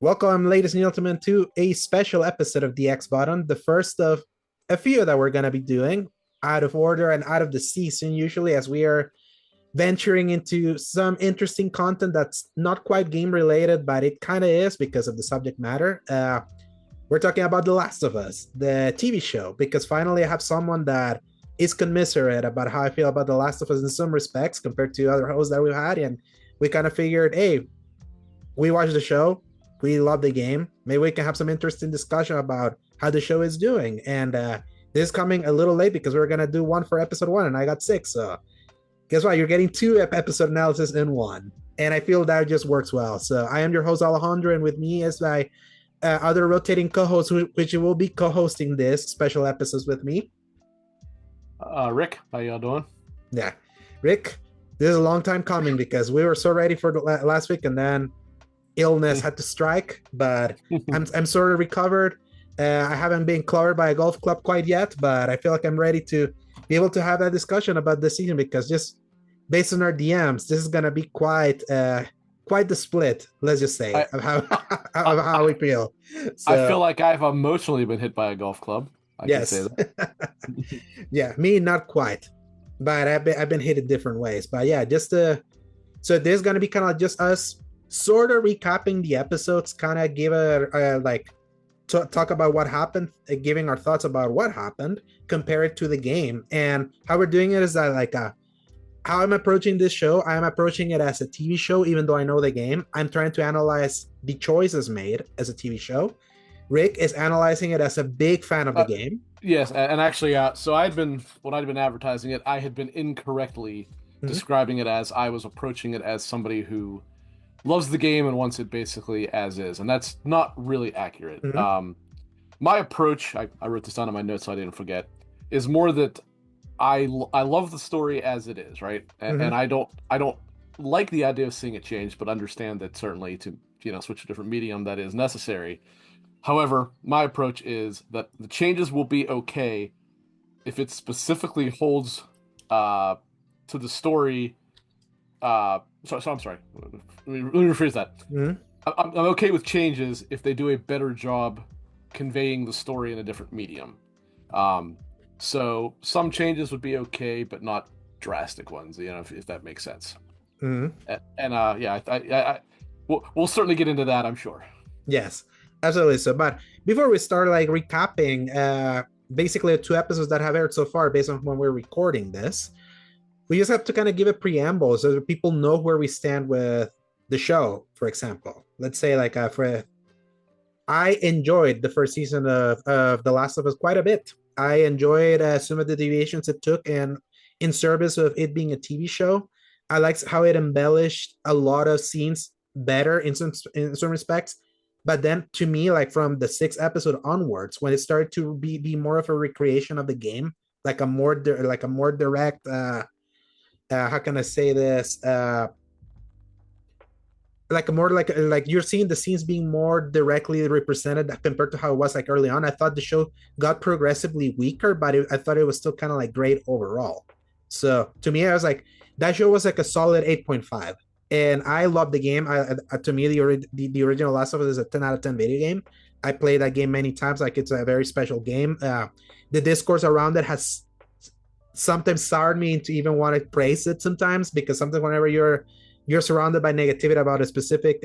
Welcome, ladies and gentlemen, to a special episode of the X Button, the first of a few that we're going to be doing out of order and out of the season, usually, as we are venturing into some interesting content that's not quite game related, but it kind of is because of the subject matter. We're talking about The Last of Us, the TV show, because finally I have someone that is commiserate about how I feel about The Last of Us in some respects compared to other hosts that we've had. And we kind of figured, hey, we watched the show, we love the game. Maybe we can have some interesting discussion about how the show is doing. And this is coming a little late because we are gonna do one for episode one, and I got six. So guess what? You're getting two episode analysis in one, and I feel that just works well. So I am your host Alejandro, and with me is my other rotating co-host, which will be co-hosting this special episodes with me. Rick, how y'all doing? Yeah, Rick. This is a long time coming because we were so ready for the last week, and then illness had to strike, but I'm sort of recovered. I haven't been clobbered by a golf club quite yet, but I feel like I'm ready to be able to have that discussion about the season because just based on our DMs, this is gonna be quite the split. Let's just say of how we feel. I So feel like I've emotionally been hit by a golf club. I can say yes, that. yeah, me not quite, but I've been hit in different ways. But yeah, so there's gonna be kind of just us sort of recapping the episodes, kind of give a like talk about what happened, giving our thoughts about what happened, compare it to the game. And how we're doing it is that how I'm approaching this show, I'm approaching it as a TV show, even though I know the game. I'm trying to analyze the choices made as a TV show. Rick is analyzing it as a big fan of the game. Yes, and actually, so when I'd been advertising it, I had been incorrectly Mhm. describing it as I was approaching it as somebody who loves the game and wants it basically as is, and that's not really accurate. Mhm. My approach, I wrote this down in my notes so I didn't forget, is more that I love the story as it is, right? And Mhm. I don't like the idea of seeing it change, but understand that certainly to switch to a different medium that is necessary. However, my approach is that the changes will be okay if it specifically holds uh, to the story. So I'm sorry. Let me rephrase that. Mhm. I'm okay with changes if they do a better job conveying the story in a different medium. Um, so some changes would be okay, but not drastic ones. If that makes sense. Mhm. And yeah, we'll certainly get into that, I'm sure. Yes, absolutely. So, but before we start, like recapping, basically the two episodes that have aired so far, based on when we're recording this, we just have to kind of give a preamble so that people know where we stand with the show. For example, let's say for I enjoyed the first season of The Last of Us quite a bit. I enjoyed some of the deviations it took in service of it being a TV show. I liked how it embellished a lot of scenes better in some respects. But then to me, like from the sixth episode onwards, when it started to be more of a recreation of the game, like a more direct how can I say this? Like a more like you're seeing the scenes being more directly represented compared to how it was like early on. I thought the show got progressively weaker, but I thought it was still kind of like great overall. So to me, I was like that show was like a solid 8.5, and I love the game. To me the original Last of Us is a 10 out of 10 video game. I played that game many times. Like it's a very special game. The discourse around it has sometimes soured me into even want to praise it sometimes because sometimes whenever you're surrounded by negativity about a specific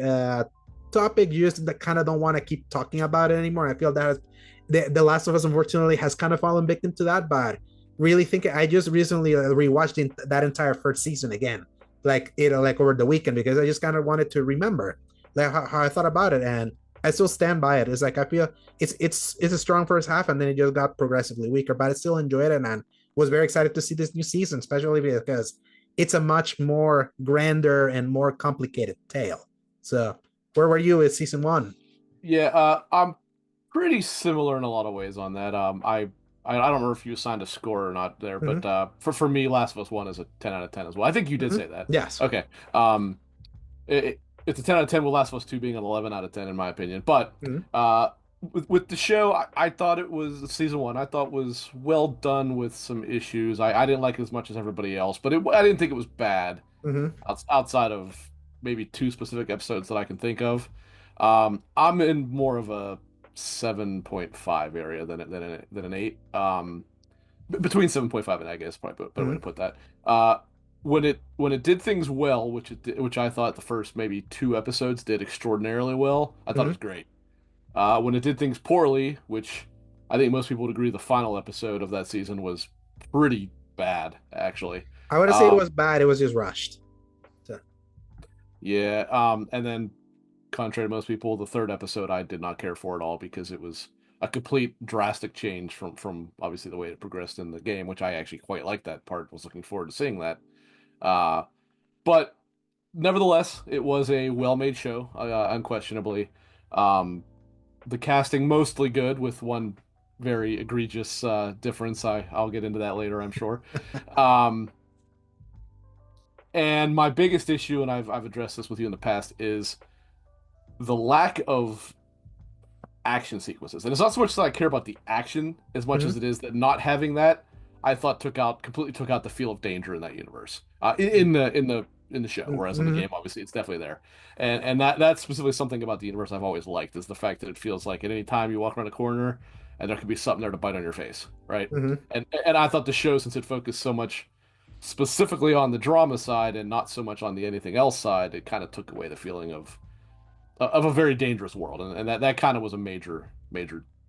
topic, you just kind of don't want to keep talking about it anymore. I feel that the Last of Us unfortunately has kind of fallen victim to that, but really think I just recently rewatched that entire first season again, like over the weekend because I just kind of wanted to remember like how I thought about it, and I still stand by it. It's like I feel it's a strong first half, and then it just got progressively weaker, but I still enjoyed it and was very excited to see this new season, especially because it's a much more grander and more complicated tale. So, where were you with season one? Yeah, I'm pretty similar in a lot of ways on that. I don't remember if you assigned a score or not there, Mm-hmm. but for me, Last of Us One is a 10 out of 10 as well. I think you did Mm-hmm. say that. Yes. Okay. It's a 10 out of 10 with Last of Us Two being an 11 out of 10 in my opinion. But Mm-hmm. with the show, I thought it was season one. I thought was well done with some issues. I didn't like it as much as everybody else, but I didn't think it was bad Mm-hmm. outside of maybe two specific episodes that I can think of. I'm in more of a 7.5 area than an 8. Between 7.5 and 8, I guess probably a better way to Mhm. put that. When it did things well, which I thought the first maybe 2 episodes did extraordinarily well, I thought it was Mhm. great. When it did things poorly, which I think most people would agree the final episode of that season was pretty bad, actually. I wouldn't say it was Um, bad. It was just rushed. So, yeah, and then contrary to most people, the third episode I did not care for at all because it was a complete drastic change from obviously the way it progressed in the game, which I actually quite liked that part. Was looking forward to seeing that. Uh, but nevertheless, it was a well-made show, unquestionably. Um, the casting mostly good, with one very egregious difference. I'll get into that later, I'm sure. Um, and my biggest issue, and I've addressed this with you in the past, is the lack of action sequences. And it's not so much that I care about the action as much as mhm. it is that not having that, I thought completely took out the feel of danger in that universe. In the show, whereas in the Mhm. game, obviously, it's definitely there. And that's specifically something about the universe I've always liked is the fact that it feels like at any time you walk around a corner and there could be something there to bite on your face, right? Mhm. And I thought the show, since it focused so much specifically on the drama side and not so much on the anything else side, it kind of took away the feeling of a very dangerous world, and that kind of was a major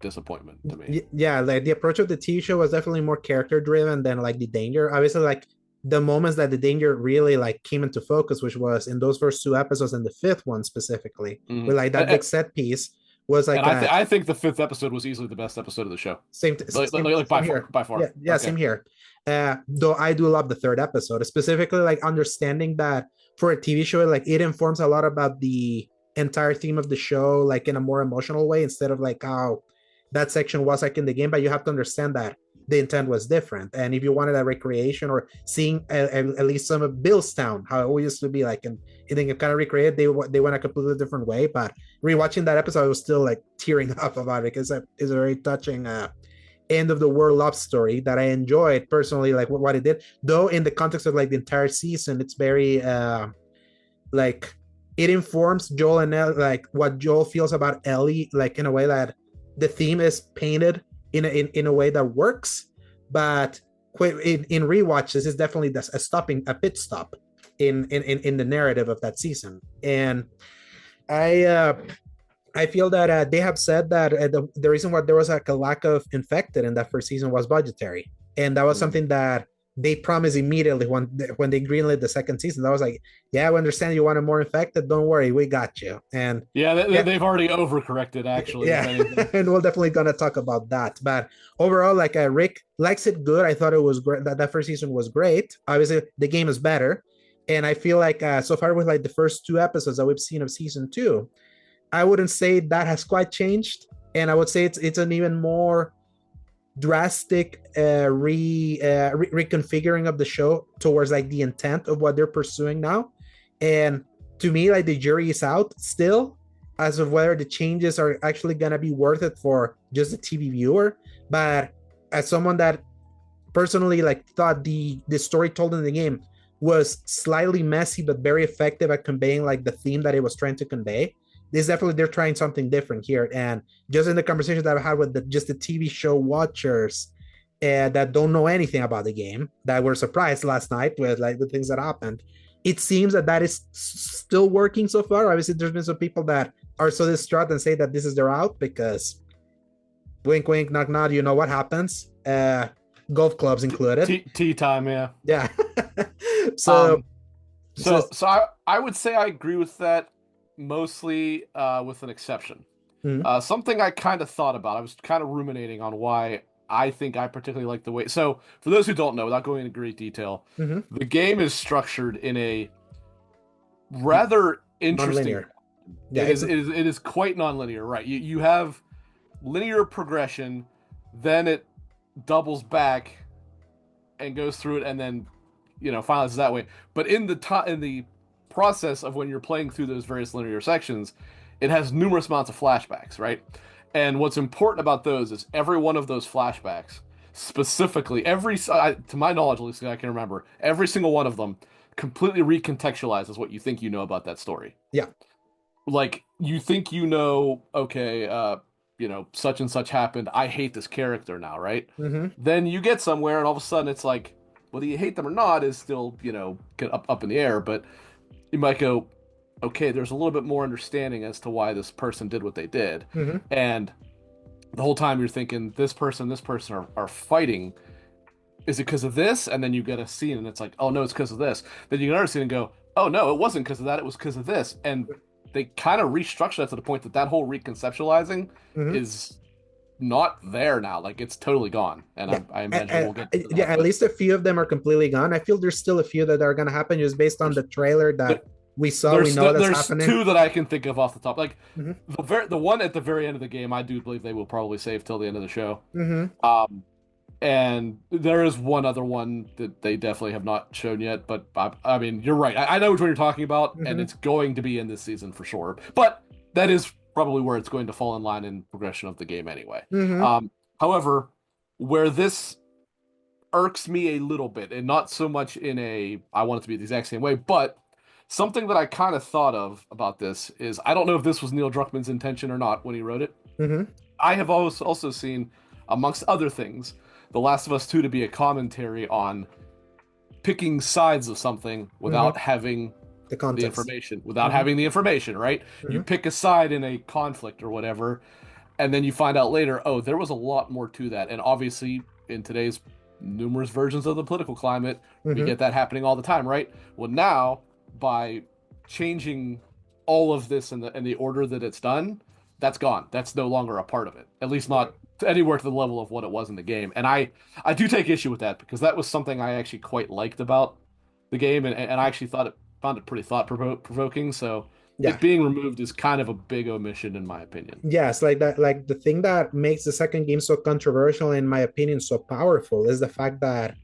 disappointment to me. Yeah, like the approach of the TV show was definitely more character driven than like the danger. Obviously, like the moments that the danger really like came into focus, which was in those first 2 episodes and the fifth one specifically, Hmm with like that big set piece was like I think the fifth episode was easily the best episode of the show, like same here. by Yeah, far. yeah, Okay. same here. Though I do love the third episode, specifically like understanding that for a TV show, like it informs a lot about the entire theme of the show, like in a more emotional way, instead of like how that section was like in the game. But you have to understand that the intent was different. And if you wanted a recreation or seeing at least some of Billstown, how it always used to be like, and I think it kind of recreated, they went a completely different way. But rewatching that episode, I was still like tearing up about it because it's a very touching end of the world love story that I enjoyed personally, like what it did. Though in the context of like the entire season, it's very like it informs Joel and Ellie, like what Joel feels about Ellie, like in a way that the theme is painted in a way that works. But in rewatch, this is definitely a pit stop in the narrative of that season. And I I feel that they have said that the reason why there was like a lack of infected in that first season was budgetary, and that was Mhm. something that they promised immediately when they greenlit the second season. That was like, yeah, we understand you wanted more infected. Don't worry, we got you. And Yeah, yeah, they've already overcorrected, actually, if yeah, anything. and we're definitely gonna talk about that. But overall, like Rick likes it good. I thought it was great. That first season was great. Obviously, the game is better, and I feel like so far with like the first 2 episodes that we've seen of season two, I wouldn't say that has quite changed, and I would say it's an even more drastic reconfiguring of the show towards like the intent of what they're pursuing now. And to me, like the jury is out still as of whether the changes are actually gonna be worth it for just the TV viewer. But as someone that personally like thought the story told in the game was slightly messy but very effective at conveying like the theme that it was trying to convey. This definitely they're trying something different here, and just in the conversations that I've had with just the TV show watchers that don't know anything about the game that were surprised last night with like the things that happened. It seems that is still working so far. Obviously, there's been some people that are so distraught and say that this is their out because wink, wink, knock, knock. You know what happens? Golf clubs included. Tea time, yeah. Yeah. so, Um, so I would say I agree with that mostly, with an exception. mm-hmm, Something I kind of thought about. I was kind of ruminating on why I think I particularly like the way. So, for those who don't know, without going into great detail, mm-hmm. the game is structured in a rather interesting. Non-linear. Yeah, it's It is quite nonlinear, right? You have linear progression, then it doubles back and goes through it, and then finalizes that way. But in the process of when you're playing through those various linear sections, it has numerous amounts of flashbacks, right? And what's important about those is every one of those flashbacks, specifically to my knowledge, at least I can remember, every single one of them completely recontextualizes what you think you know about that story. yeah. like you think you know, okay, such and such happened. I hate this character now, right? Mm-hmm. Then you get somewhere, and all of a sudden it's like, whether you hate them or not is still, up in the air. But you might go, okay, there's a little bit more understanding as to why this person did what they did, Mm-hmm. and the whole time you're thinking this person are fighting. Is it because of this? And then you get a scene, and it's like, oh no, it's because of this. Then you get another scene and go, oh no, it wasn't because of that. It was because of this. And they kind of restructure that to the point that that whole reconceptualizing Mm-hmm. is not there now. Like it's totally gone. And Yeah. I imagine we'll get to Yeah, that. at But least a few of them are completely gone. I feel there's still a few that are gonna happen just based on there's the trailer there, that we saw. We know that's there's happening. two that I can think of off the top. Like Mm-hmm. the one at the very end of the game, I do believe they will probably save till the end of the show. Mm-hmm. Um, And there is one other one that they definitely have not shown yet, but I mean, you're right. I know which one you're talking about, and Mm-hmm. it's going to be in this season for sure. But that is probably where it's going to fall in line in progression of the game anyway. Mm-hmm. However, where this irks me a little bit, and not so much in a I want it to be the exact same way, but something that I kind of thought of about this is I don't know if this was Neil Druckmann's intention or not when he wrote it. Mm-hmm. I have also seen, amongst other things, The Last of Us 2 to be a commentary on picking sides of something Mm-hmm. without having The the context. information, without Mm-hmm. having the information, right? You Mm-hmm. pick a side in a conflict or whatever, and then you find out later, oh, there was a lot more to that. And obviously, in today's numerous versions of the political climate, we Mm-hmm. get that happening all the time, right? Well, now by changing all of this in the order that it's done, that's gone. That's no longer a part of it. At least not anywhere to the level of what it was in the game. And I do take issue with that because that was something I actually quite liked about the game, and I actually found it pretty provoking. So Yeah. it being removed is kind of a big omission in my opinion. Yes, like that, like the thing that makes the second game so controversial, in my opinion, so powerful is the fact that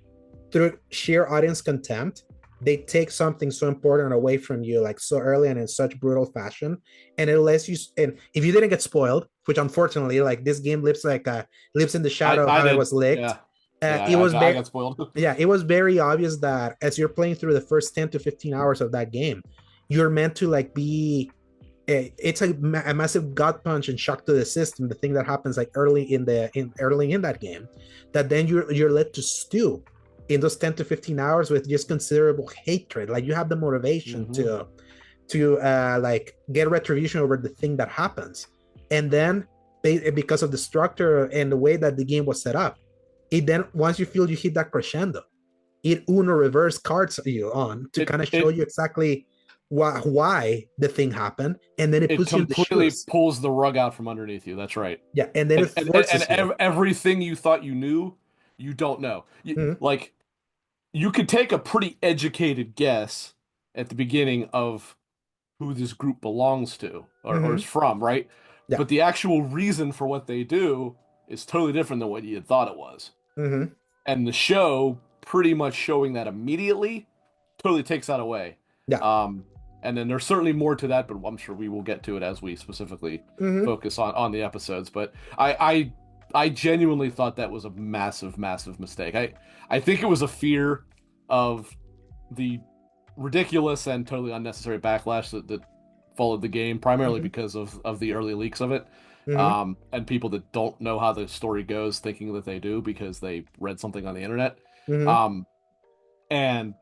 through sheer audience contempt, they take something so important away from you, like so early and in such brutal fashion. And it lets you, and if you didn't get spoiled, which unfortunately, like this game lives in the shadow of I how it did, was leaked. yeah, yeah. It was I very, got spoiled. yeah, it was very obvious that as you're playing through the first 10 to 15 hours of that game, you're meant to like be it's a massive gut punch and shock to the system, the thing that happens like early in that game, that then you're led to stew in those 10 to 15 hours with just considerable hatred. Like you have the motivation Hmm. to like get retribution over the thing that happens. And then because of the structure and the way that the game was set up, it then once you feel you hit that crescendo, it uno reverse cards you on to It kind of show it you exactly why the thing happened, and then it it puts you in the completely shoes. pulls the rug out from underneath you. That's right. Yeah, and then it And forces you. everything you thought you knew, you don't know. Mhm. Like you could take a pretty educated guess at the beginning of who this group belongs to or is Mhm. from, right? Yeah. But the actual reason for what they do is totally different than what you had thought it was. Mhm. And the show pretty much showing that immediately totally takes that away. Yeah. Um, and then there's certainly more to that, but I'm sure we will get to it as we specifically Mhm. focus on the episodes. But I genuinely thought that was a massive mistake. I think it was a fear of the ridiculous and totally unnecessary backlash that followed the game, primarily Mhm. because of the early leaks of it. Mhm. And people that don't know how the story goes thinking that they do because they read something on the internet. Mhm. Um, and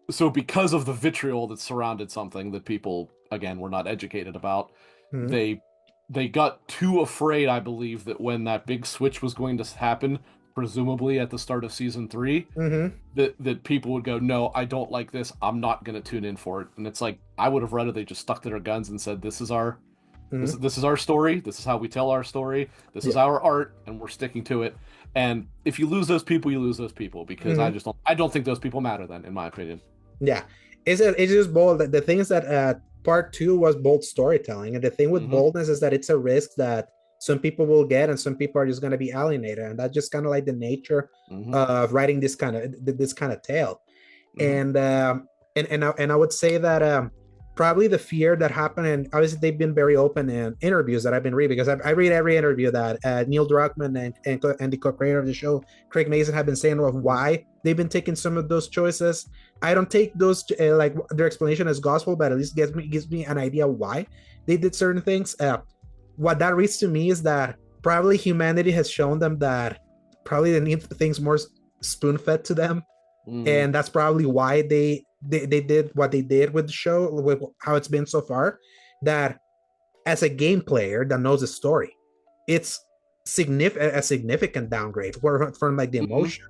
so because of the vitriol that surrounded something that people again were not educated about, Mhm. they they got too afraid, I believe, that when that big switch was going to happen, presumably at the start of season 3, Mhm. that people would go, no, I don't like this, I'm not going to tune in for it. And it's like I would have rather they just stuck to their guns and said, Mhm. this is our story, this is how we tell our story, this is Yeah. our art, and we're sticking to it. And if you lose those people, you lose those people because Mhm. I don't think those people matter then, in my opinion. Yeah. It's just bold. The thing is that part two was bold storytelling, and the thing with Hmm. boldness is that it's a risk that some people will get, and some people are just going to be alienated, and that's just kind of like the nature Hmm. of writing this kind of tale. Hmm. And I would say that probably the fear that happened, and obviously they've been very open in interviews that I've been reading, because I read every interview that Neil Druckmann and the co-creator of the show, Craig Mason, have been saying of Hmm. why they've been taking some of those choices. I don't take those like their explanation as gospel, but at least gives me an idea why they did certain things. What that reads to me is that probably humanity has shown them that probably they need things more spoon fed to them, Mm, and that's probably why they did what they did with the show, with how it's been so far. That as a game player that knows the story, it's a significant downgrade from like the mhm. emotion.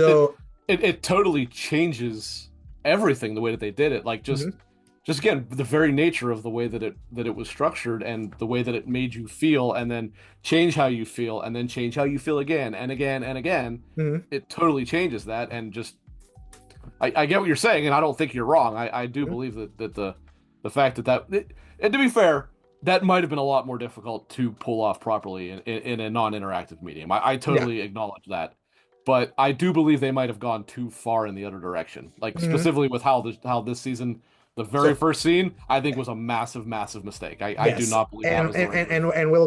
It, Though, it totally changes everything the way that they did it. Like mhm, just again the very nature of the way that it was structured and the way that it made you feel, and then change how you feel, and then change how you feel again and again and again. mhm, It totally changes that, and just I get what you're saying, and I don't think you're wrong. I do mhm, believe that the fact and to be fair, that might have been a lot more difficult to pull off properly in a non-interactive medium. I yeah, totally acknowledge that, but I do believe they might have gone too far in the other direction. Like mhm. specifically with how this season, the very So first scene, I think was a massive, massive mistake. I do yes, not believe that was the right move.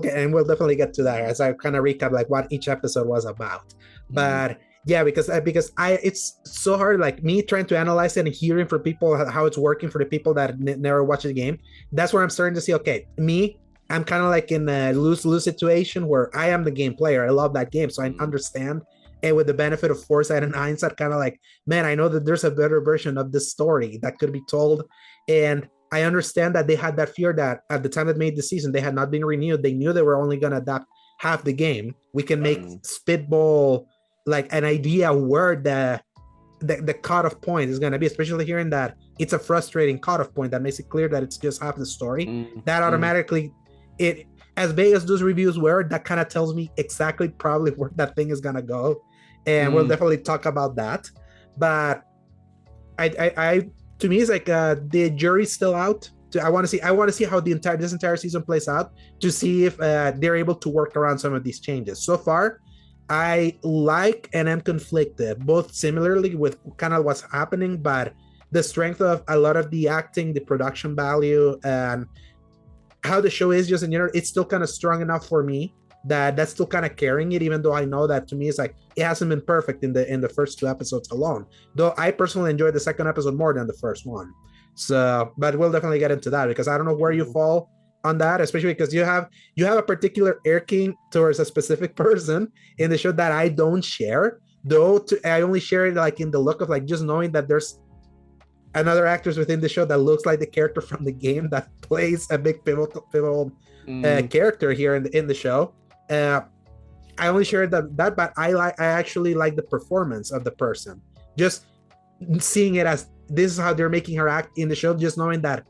and we'll definitely get to that as I kind of recap like what each episode was about. Mm, But yeah, because I it's so hard like me trying to analyze it and hearing from people how it's working for the people that never watch the game. That's where I'm starting to see. Okay, me, I'm kind of like in a lose situation where I am the game player. I love that game, so I mm, understand. And with the benefit of foresight and hindsight, kind of like, man, I know that there's a better version of this story that could be told, and I understand that they had that fear that at the time that made the season, they had not been renewed. They knew they were only going to adapt half the game. We can make mm, spitball like an idea where the cutoff point is going to be, especially hearing that it's a frustrating cutoff point that makes it clear that it's just half the story. mm, That mm, automatically, it as big as those reviews were, that kind of tells me exactly probably where that thing is going to go. And we'll mm, definitely talk about that. But I to me it's like the jury's still out. I want to see how this entire season plays out to see if they're able to work around some of these changes. So far, I like and am conflicted, both similarly with kind of what's happening, but the strength of a lot of the acting, the production value, and how the show is just in general, it's still kind of strong enough for me that that's still kind of carrying it, even though I know that to me it's like it hasn't been perfect in the first two episodes alone. Though I personally enjoyed the second episode more than the first one. So, but we'll definitely get into that because I don't know where you mm. fall on that, especially because you have a particular irking towards a specific person in the show that I don't share. Though I only share it like in the look of like just knowing that there's another actors within the show that looks like the character from the game that plays a big pivotal Mm, character here in the show. Uh, I only shared but I actually like the performance of the person. Just seeing it as this is how they're making her act in the show, just knowing that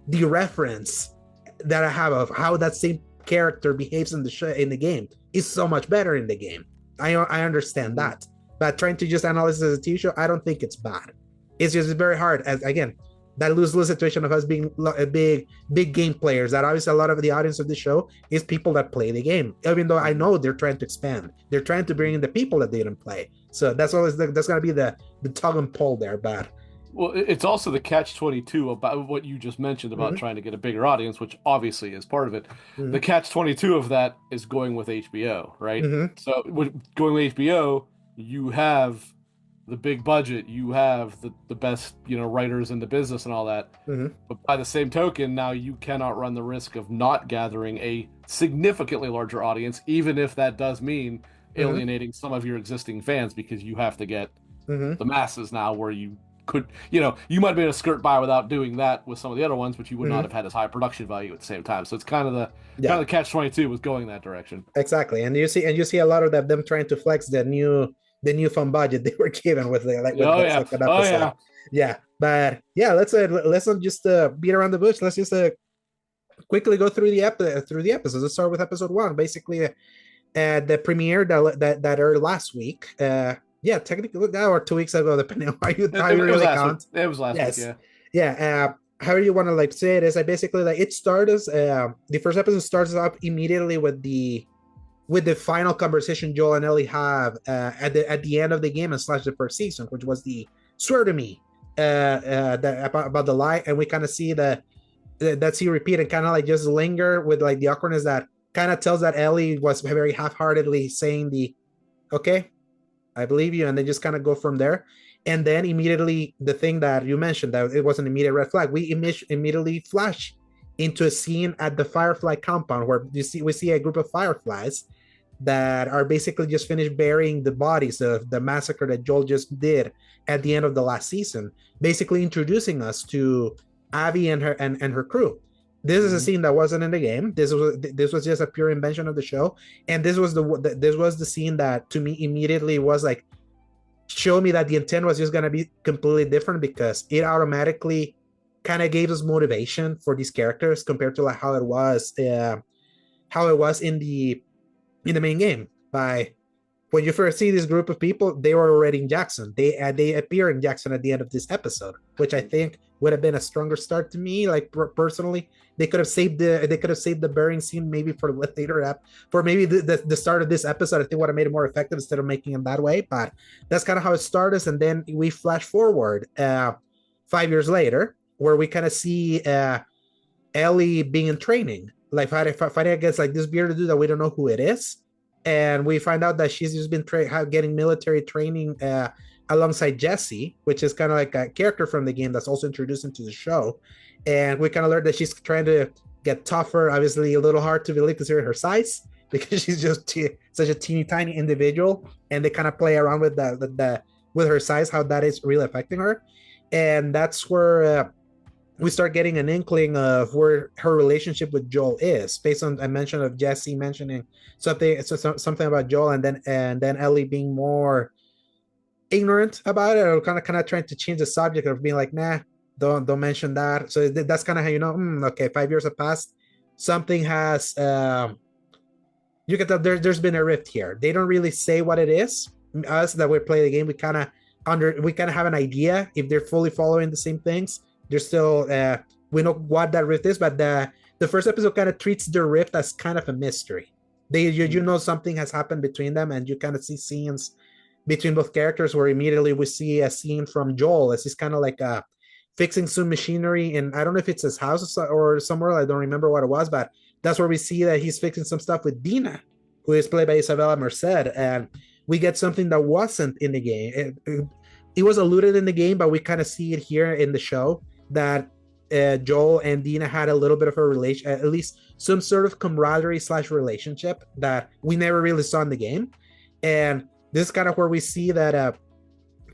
the reference that I have of how that same character behaves in the show in the game is so much better in the game. I understand mm, that, but trying to just analyze it as a TV show, I don't think it's bad. It's just very hard as again that lose situation of us being a big game players. That obviously a lot of the audience of the show is people that play the game. Even though I mm. know they're trying to expand, they're trying to bring in the people that they didn't play. So that's always that's gonna be the tug and pull there. But Well, it's also the catch-22 about what you just mentioned about mm-hmm, trying to get a bigger audience, which obviously is part of it. mm-hmm, The catch-22 of that is going with HBO, right? mm-hmm, So going with HBO, you have the big budget, you have the best, writers in the business and all that. mm-hmm, But by the same token, now you cannot run the risk of not gathering a significantly larger audience, even if that does mean mm-hmm, alienating some of your existing fans because you have to get mm-hmm, the masses now where you could, you might have been able to skirt by without doing that with some of the other ones, but you would not mm-hmm. have had as high production value at the same time. So it's kind of the Yeah, catch-22 was going that direction. exactly. And you see a lot of them trying to flex the new fund budget they were given with the like with Oh the yeah, second oh episode. yeah. Yeah, but yeah, let's not just beat around the bush. Let's just quickly go through through the episodes. Let's start with episode one. Basically, the premiere that aired last week. Yeah, technically, or 2 weeks ago, depending on It, how it, you it was really last week. count. It was last week. Yes, Yeah. yeah. How you want to like say it is, I basically like it starts. The first episode starts up immediately with the final conversation Joel and Ellie have at the end of the game and slash the first season, which was the swear to me about the lie, and we kind of see that scene repeat and kind of like just linger with like the awkwardness that kind of tells that Ellie was very half-heartedly saying the okay, I believe you, and they just kind of go from there. And then immediately, the thing that you mentioned, that it was an immediate red flag, we immediately flash into a scene at the Firefly compound where we see a group of Fireflies that are basically just finished burying the bodies of the massacre that Joel just did at the end of the last season, basically introducing us to Abby and her crew. This is a Mm-hmm. scene that wasn't in the game. This was just a pure invention of the show, and this was the scene that to me immediately was like, show me that the intent was just gonna be completely different, because it automatically kind of gave us motivation for these characters compared to like how it was in the main game. By when you first see this group of people, they were already in Jackson. They appear in Jackson at the end of this episode, which I think would have been a stronger start to me. Like personally, they could have saved the burying scene maybe for later for maybe the start of this episode. I think would have made it more effective instead of making it that way. But that's kind of how it started, and then we flash forward 5 years later, where we kind of see Ellie being in training, like fighting against like this bearded dude that we don't know who it is, and we find out that she's just been getting military training alongside Jesse, which is kind of like a character from the game that's also introduced into the show, and we kind of learned that she's trying to get tougher. Obviously, a little hard to believe considering her size, because she's just such a teeny tiny individual, and they kind of play around with her size, how that is really affecting her, and that's where. We start getting an inkling of where her relationship with Joel is, based on a mention of Jesse mentioning something about Joel, and then Ellie being more ignorant about it, or kind of trying to change the subject of being like, nah, don't mention that. So that's kind of how okay, 5 years have passed, something has you get that there's been a rift here. They don't really say what it is. Us that we play the game, we kind of have an idea if they're fully following the same things. They're still we know what that rift is, but the first episode kind of treats the rift as kind of a mystery. You know something has happened between them, and you kind of see scenes between both characters where immediately we see a scene from Joel as he's kind of like fixing some machinery, and I don't know if it's his house or somewhere. I don't remember what it was, but that's where we see that he's fixing some stuff with Dina, who is played by Isabella Merced, and we get something that wasn't in the game. It was alluded in the game, but we kind of see it here in the show that Joel and Dina had a little bit of a relation, at least some sort of camaraderie slash relationship that we never really saw in the game. And this is kind of where we see that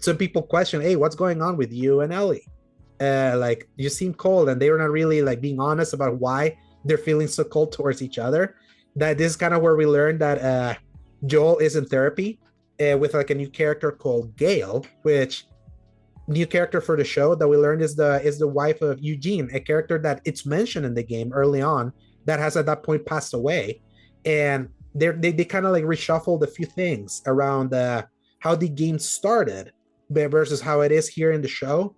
some people question, hey, what's going on with you and Ellie? Like, you seem cold, and they were not really like being honest about why they're feeling so cold towards each other. That this is kind of where we learned that Joel is in therapy with like a new character called Gail, which new character for the show that we learned is the wife of Eugene, a character that it's mentioned in the game early on that has at that point passed away, and they kind of like reshuffled a few things around how the game started versus how it is here in the show,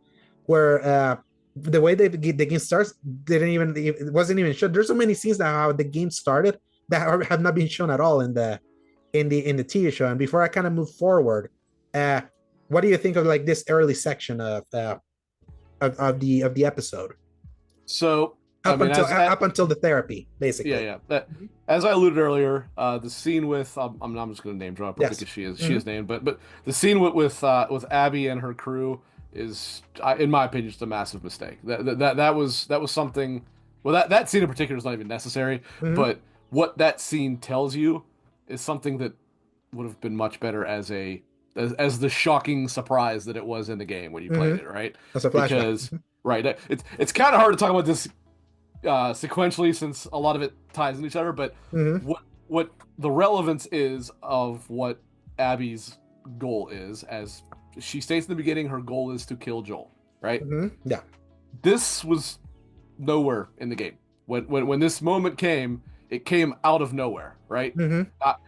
where the way the game starts it wasn't even shown. There's so many scenes that how the game started that have not been shown at all in the TV show. And before I kind of move forward, uh, what do you think of like this early section of the episode So, I up mean, until up until the therapy, yeah, basically? yeah. As I alluded earlier, the scene with I'm just going to name drop her Yes. because she Mm-hmm. is named, but the scene with Abby and her crew is, in my opinion, just a massive mistake. That was something. Well, that scene in particular is not even necessary, Mm-hmm. but what that scene tells you is something that would have been much better as the shocking surprise that it was in the game when you played Mm-hmm. it, right? That's a flashback. Because right, it's kind of hard to talk about this sequentially since a lot of it ties in each other. But Mm-hmm. what the relevance is of what Abby's goal is, as she states in the beginning, her goal is to kill Joel. Right. Mm-hmm. Yeah. This was nowhere in the game. When this moment came, it came out of nowhere. Right. Mm-hmm.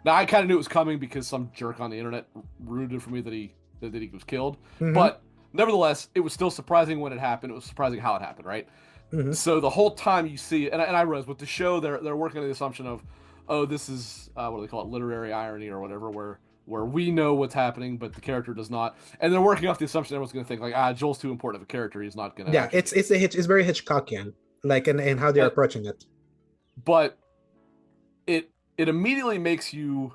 Now I kind of knew it was coming because some jerk on the internet rooted for me that he was killed, Mm-hmm. but nevertheless, it was still surprising when it happened. It was surprising how it happened, right? Mm-hmm. So the whole time you see, and I realize with the show, they're working on the assumption of, oh, this is what do they call it, literary irony or whatever, where we know what's happening, but the character does not, and they're working off the assumption everyone's going to think like, Joel's too important of a character, he's not going to Yeah. actually It's do it. it's a hitch. It's very Hitchcockian, like in how they're And, approaching it. but it immediately makes you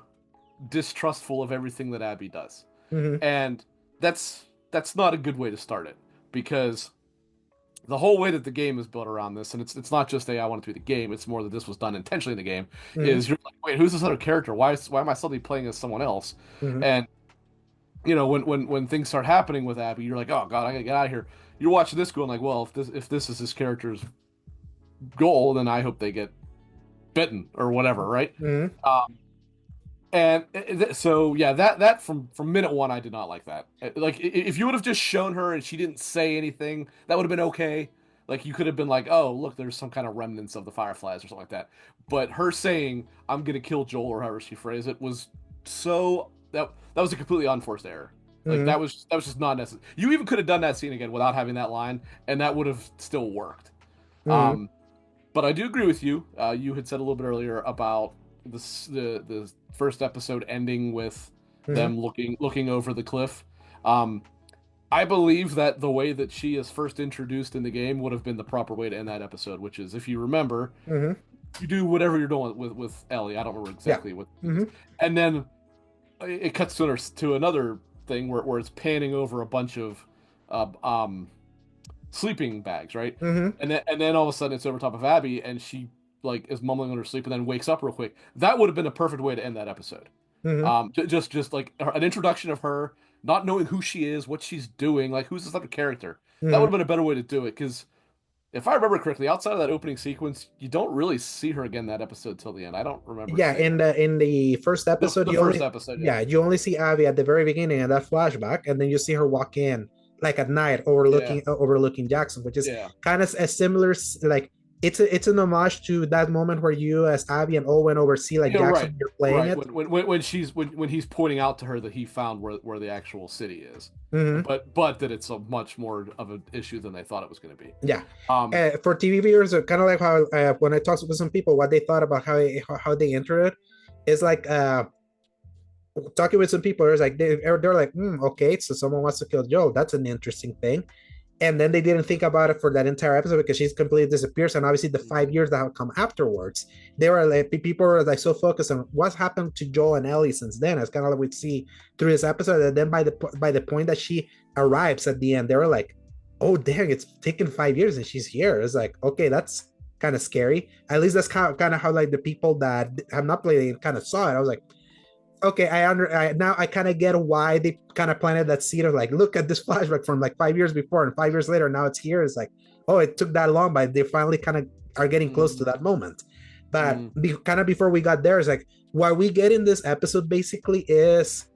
distrustful of everything that Abby does, Mm-hmm. and that's that's not a good way to start it because the whole way that the game is built around this, and it's not just a I want it to be the game, it's more that this was done intentionally in the game, Mm-hmm. is you're like, wait, who's this other character? Why am I suddenly playing as someone else? Mm-hmm. And when things start happening with Abby, you're like, oh God, I gotta get out of here. You're watching this going like, well, if this is this character's goal, then I hope they get bitten or whatever, right? Mm-hmm. So yeah, that from minute one, I did not like that. Like if you would have just shown her and she didn't say anything, that would have been okay. Like you could have been like, oh look, there's some kind of remnants of the Fireflies or something like that. But her saying, "I'm gonna kill Joel" or however she phrased it was so that was a completely unforced error. Like Mm-hmm. that was just not necessary. You even could have done that scene again without having that line, and that would have still worked. Mm-hmm. Um, but I do agree with you. You had said a little bit earlier about the first episode ending with Mm-hmm. them looking over the cliff. Um, I believe that the way that she is first introduced in the game would have been the proper way to end that episode, which is if you remember, Mm-hmm. you do whatever you're doing with Ellie. I don't remember Yeah. exactly what it is, Mm-hmm. and then it cuts to another thing where it's panning over a bunch of uh, um sleeping bags, right? Mm-hmm. And then all of a sudden it's over top of Abby and she like is mumbling under sleep and then wakes up real quick. That would have been a perfect way to end that episode. Mm-hmm. Just like an introduction of her, not knowing who she is, what she's doing, like who's this other character. That would Mm-hmm. have been a better way to do it because if I remember correctly, outside of that opening sequence, you don't really see her again that episode till the end. I don't remember Yeah, seeing her. in the first episode, The you first only episode, yeah. yeah, you only see Abby at the very beginning of that flashback, and then you see her walk in like at night Yeah. overlooking Jackson, which is Yeah. kind of a similar like it's an homage to that moment where you as Abby and Owen oversee like Yeah, Jackson right, when you're playing right. it. When he's pointing out to her that he found where the actual city is, Mm-hmm. but that it's a much more of an issue than they thought it was going to be. Yeah. Um, For TV viewers, kind of like how when I talked with some people, what they thought about how they enter it is like talking with some people. It's like they're like, okay, so someone wants to kill Joel. That's an interesting thing. And then they didn't think about it for that entire episode because she's completely disappears. And obviously, the 5 years that have come afterwards, they were like people were like so focused on what's happened to Joel and Ellie since then. It's kind of like we'd see through this episode. And then by the point that she arrives at the end, they were like, "Oh dang, it's taken 5 years and she's here." It's like, okay, that's kind of scary. At least that's kind of how like the people that have not played it kind of saw it. I was like, okay, now I kind of get why they kind of planted that seed of like, look at this flashback from like 5 years before and 5 years later, now it's here. It's like, oh, it took that long, but they finally kind of are getting close to mm, that moment. But mm, kind of before we got there, it's like what we get in this episode basically is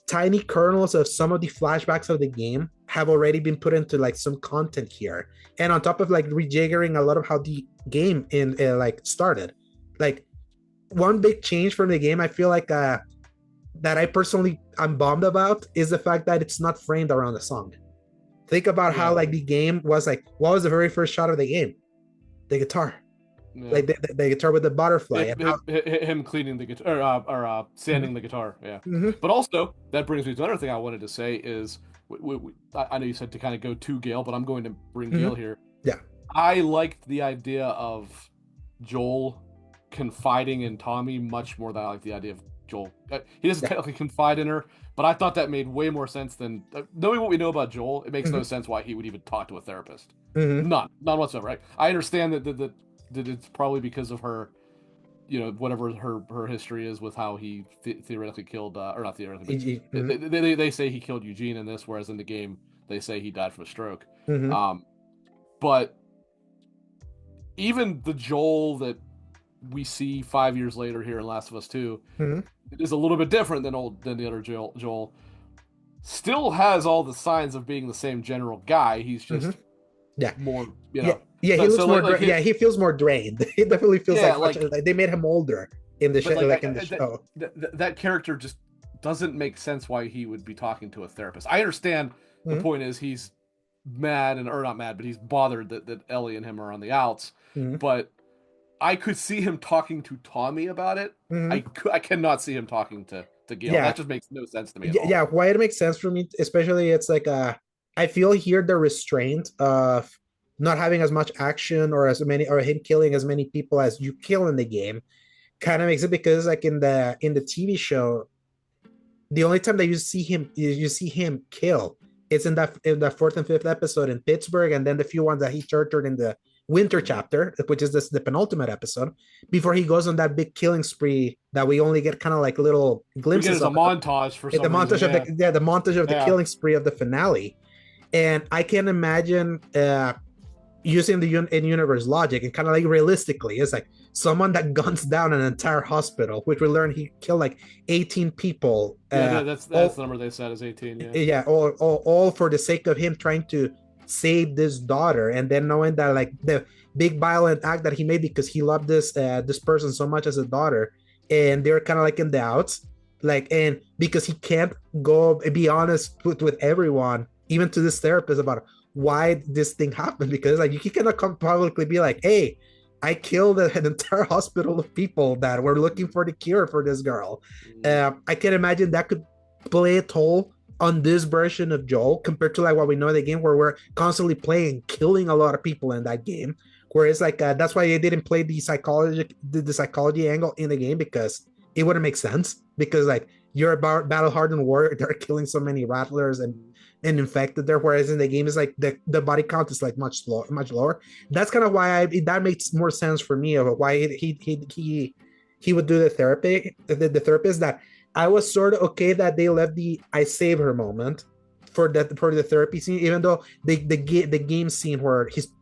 tiny kernels of some of the flashbacks of the game have already been put into like some content here, and on top of like rejiggering a lot of how the game in like started, like one big change from the game I feel like that I personally I'm bummed about is the fact that it's not framed around the song. Think about how yeah, like the game was like, what was the very first shot of the game? The guitar, yeah. like the guitar with the butterfly. And how, Him cleaning the guitar or mm-hmm. sanding the guitar, yeah. Mm-hmm. But also that brings me to another thing I wanted to say is I know you said to kind of go to Gale, but I'm going to bring Mm-hmm. Gale here. Yeah. I liked the idea of Joel confiding in Tommy much more than I like the idea of Joel. He doesn't Yeah. technically confide in her, but I thought that made way more sense than knowing what we know about Joel. It makes Mm-hmm. no sense why he would even talk to a therapist. Mm-hmm. None whatsoever. Right? I understand that it's probably because of her, whatever her history is with how he theoretically killed, or not theoretically, but Mm-hmm. they say he killed Eugene in this, whereas in the game they say he died from a stroke. Mm-hmm. Um, but even the Joel that we see 5 years later here in Last of Us 2 Mm-hmm. is a little bit different than the other Joel. Still has all the signs of being the same general guy. He's Mm-hmm. just Yeah. more, Yeah. Yeah. He looks more. Yeah. He feels more drained. He definitely feels yeah, like they made him older in the show. but Like in the show. that character just doesn't make sense why he would be talking to a therapist. I understand the Mm-hmm. point is he's mad or not mad, but he's bothered that Ellie and him are on the outs. Mm-hmm. But I could see him talking to Tommy about it. Mm-hmm. I cannot see him talking to Gale. Yeah. That just makes no sense to me at all. Yeah, why it makes sense for me, especially it's like I feel here the restraint of not having as much action or as many or him killing as many people as you kill in the game kind of makes it because like in the TV show, the only time that you see him kill It's in the fourth and fifth episode in Pittsburgh, and then the few ones that he tortured in the winter chapter, which is the penultimate episode, before he goes on that big killing spree that we only get kind of like little We get glimpses as a of. montage for The some reason. montage of Yeah, the montage of the yeah, killing spree of the finale, and I can imagine using the in universe logic and kind of like realistically, it's like someone that guns down an entire hospital, which we learned he killed like 18 people. yeah. That's the All number they said is 18. Yeah. yeah, all for the sake of him trying to save this daughter, and then knowing that like the big violent act that he made because he loved this person so much as a daughter, and they're kind of like in the outs, like, and because he can't go be honest with everyone, even to this therapist about why this thing happened, because like you cannot come publicly be like, hey, I killed an entire hospital of people that were looking for the cure for this girl. I can imagine that could play a toll on this version of Joel compared to like what we know in the game, where we're constantly playing, killing a lot of people in that game. Where it's like that's why they didn't play the psychology angle in the game, because it wouldn't make sense. Because like you're a battle hardened warrior, they're killing so many rattlers and infected there. Whereas in the game, is like the body count is like much lower. That's kind of why that makes more sense for me of why he would do the therapy, the therapist. That I was sort of okay that they left the I save her moment for the therapy scene, even though the game scene where he's It's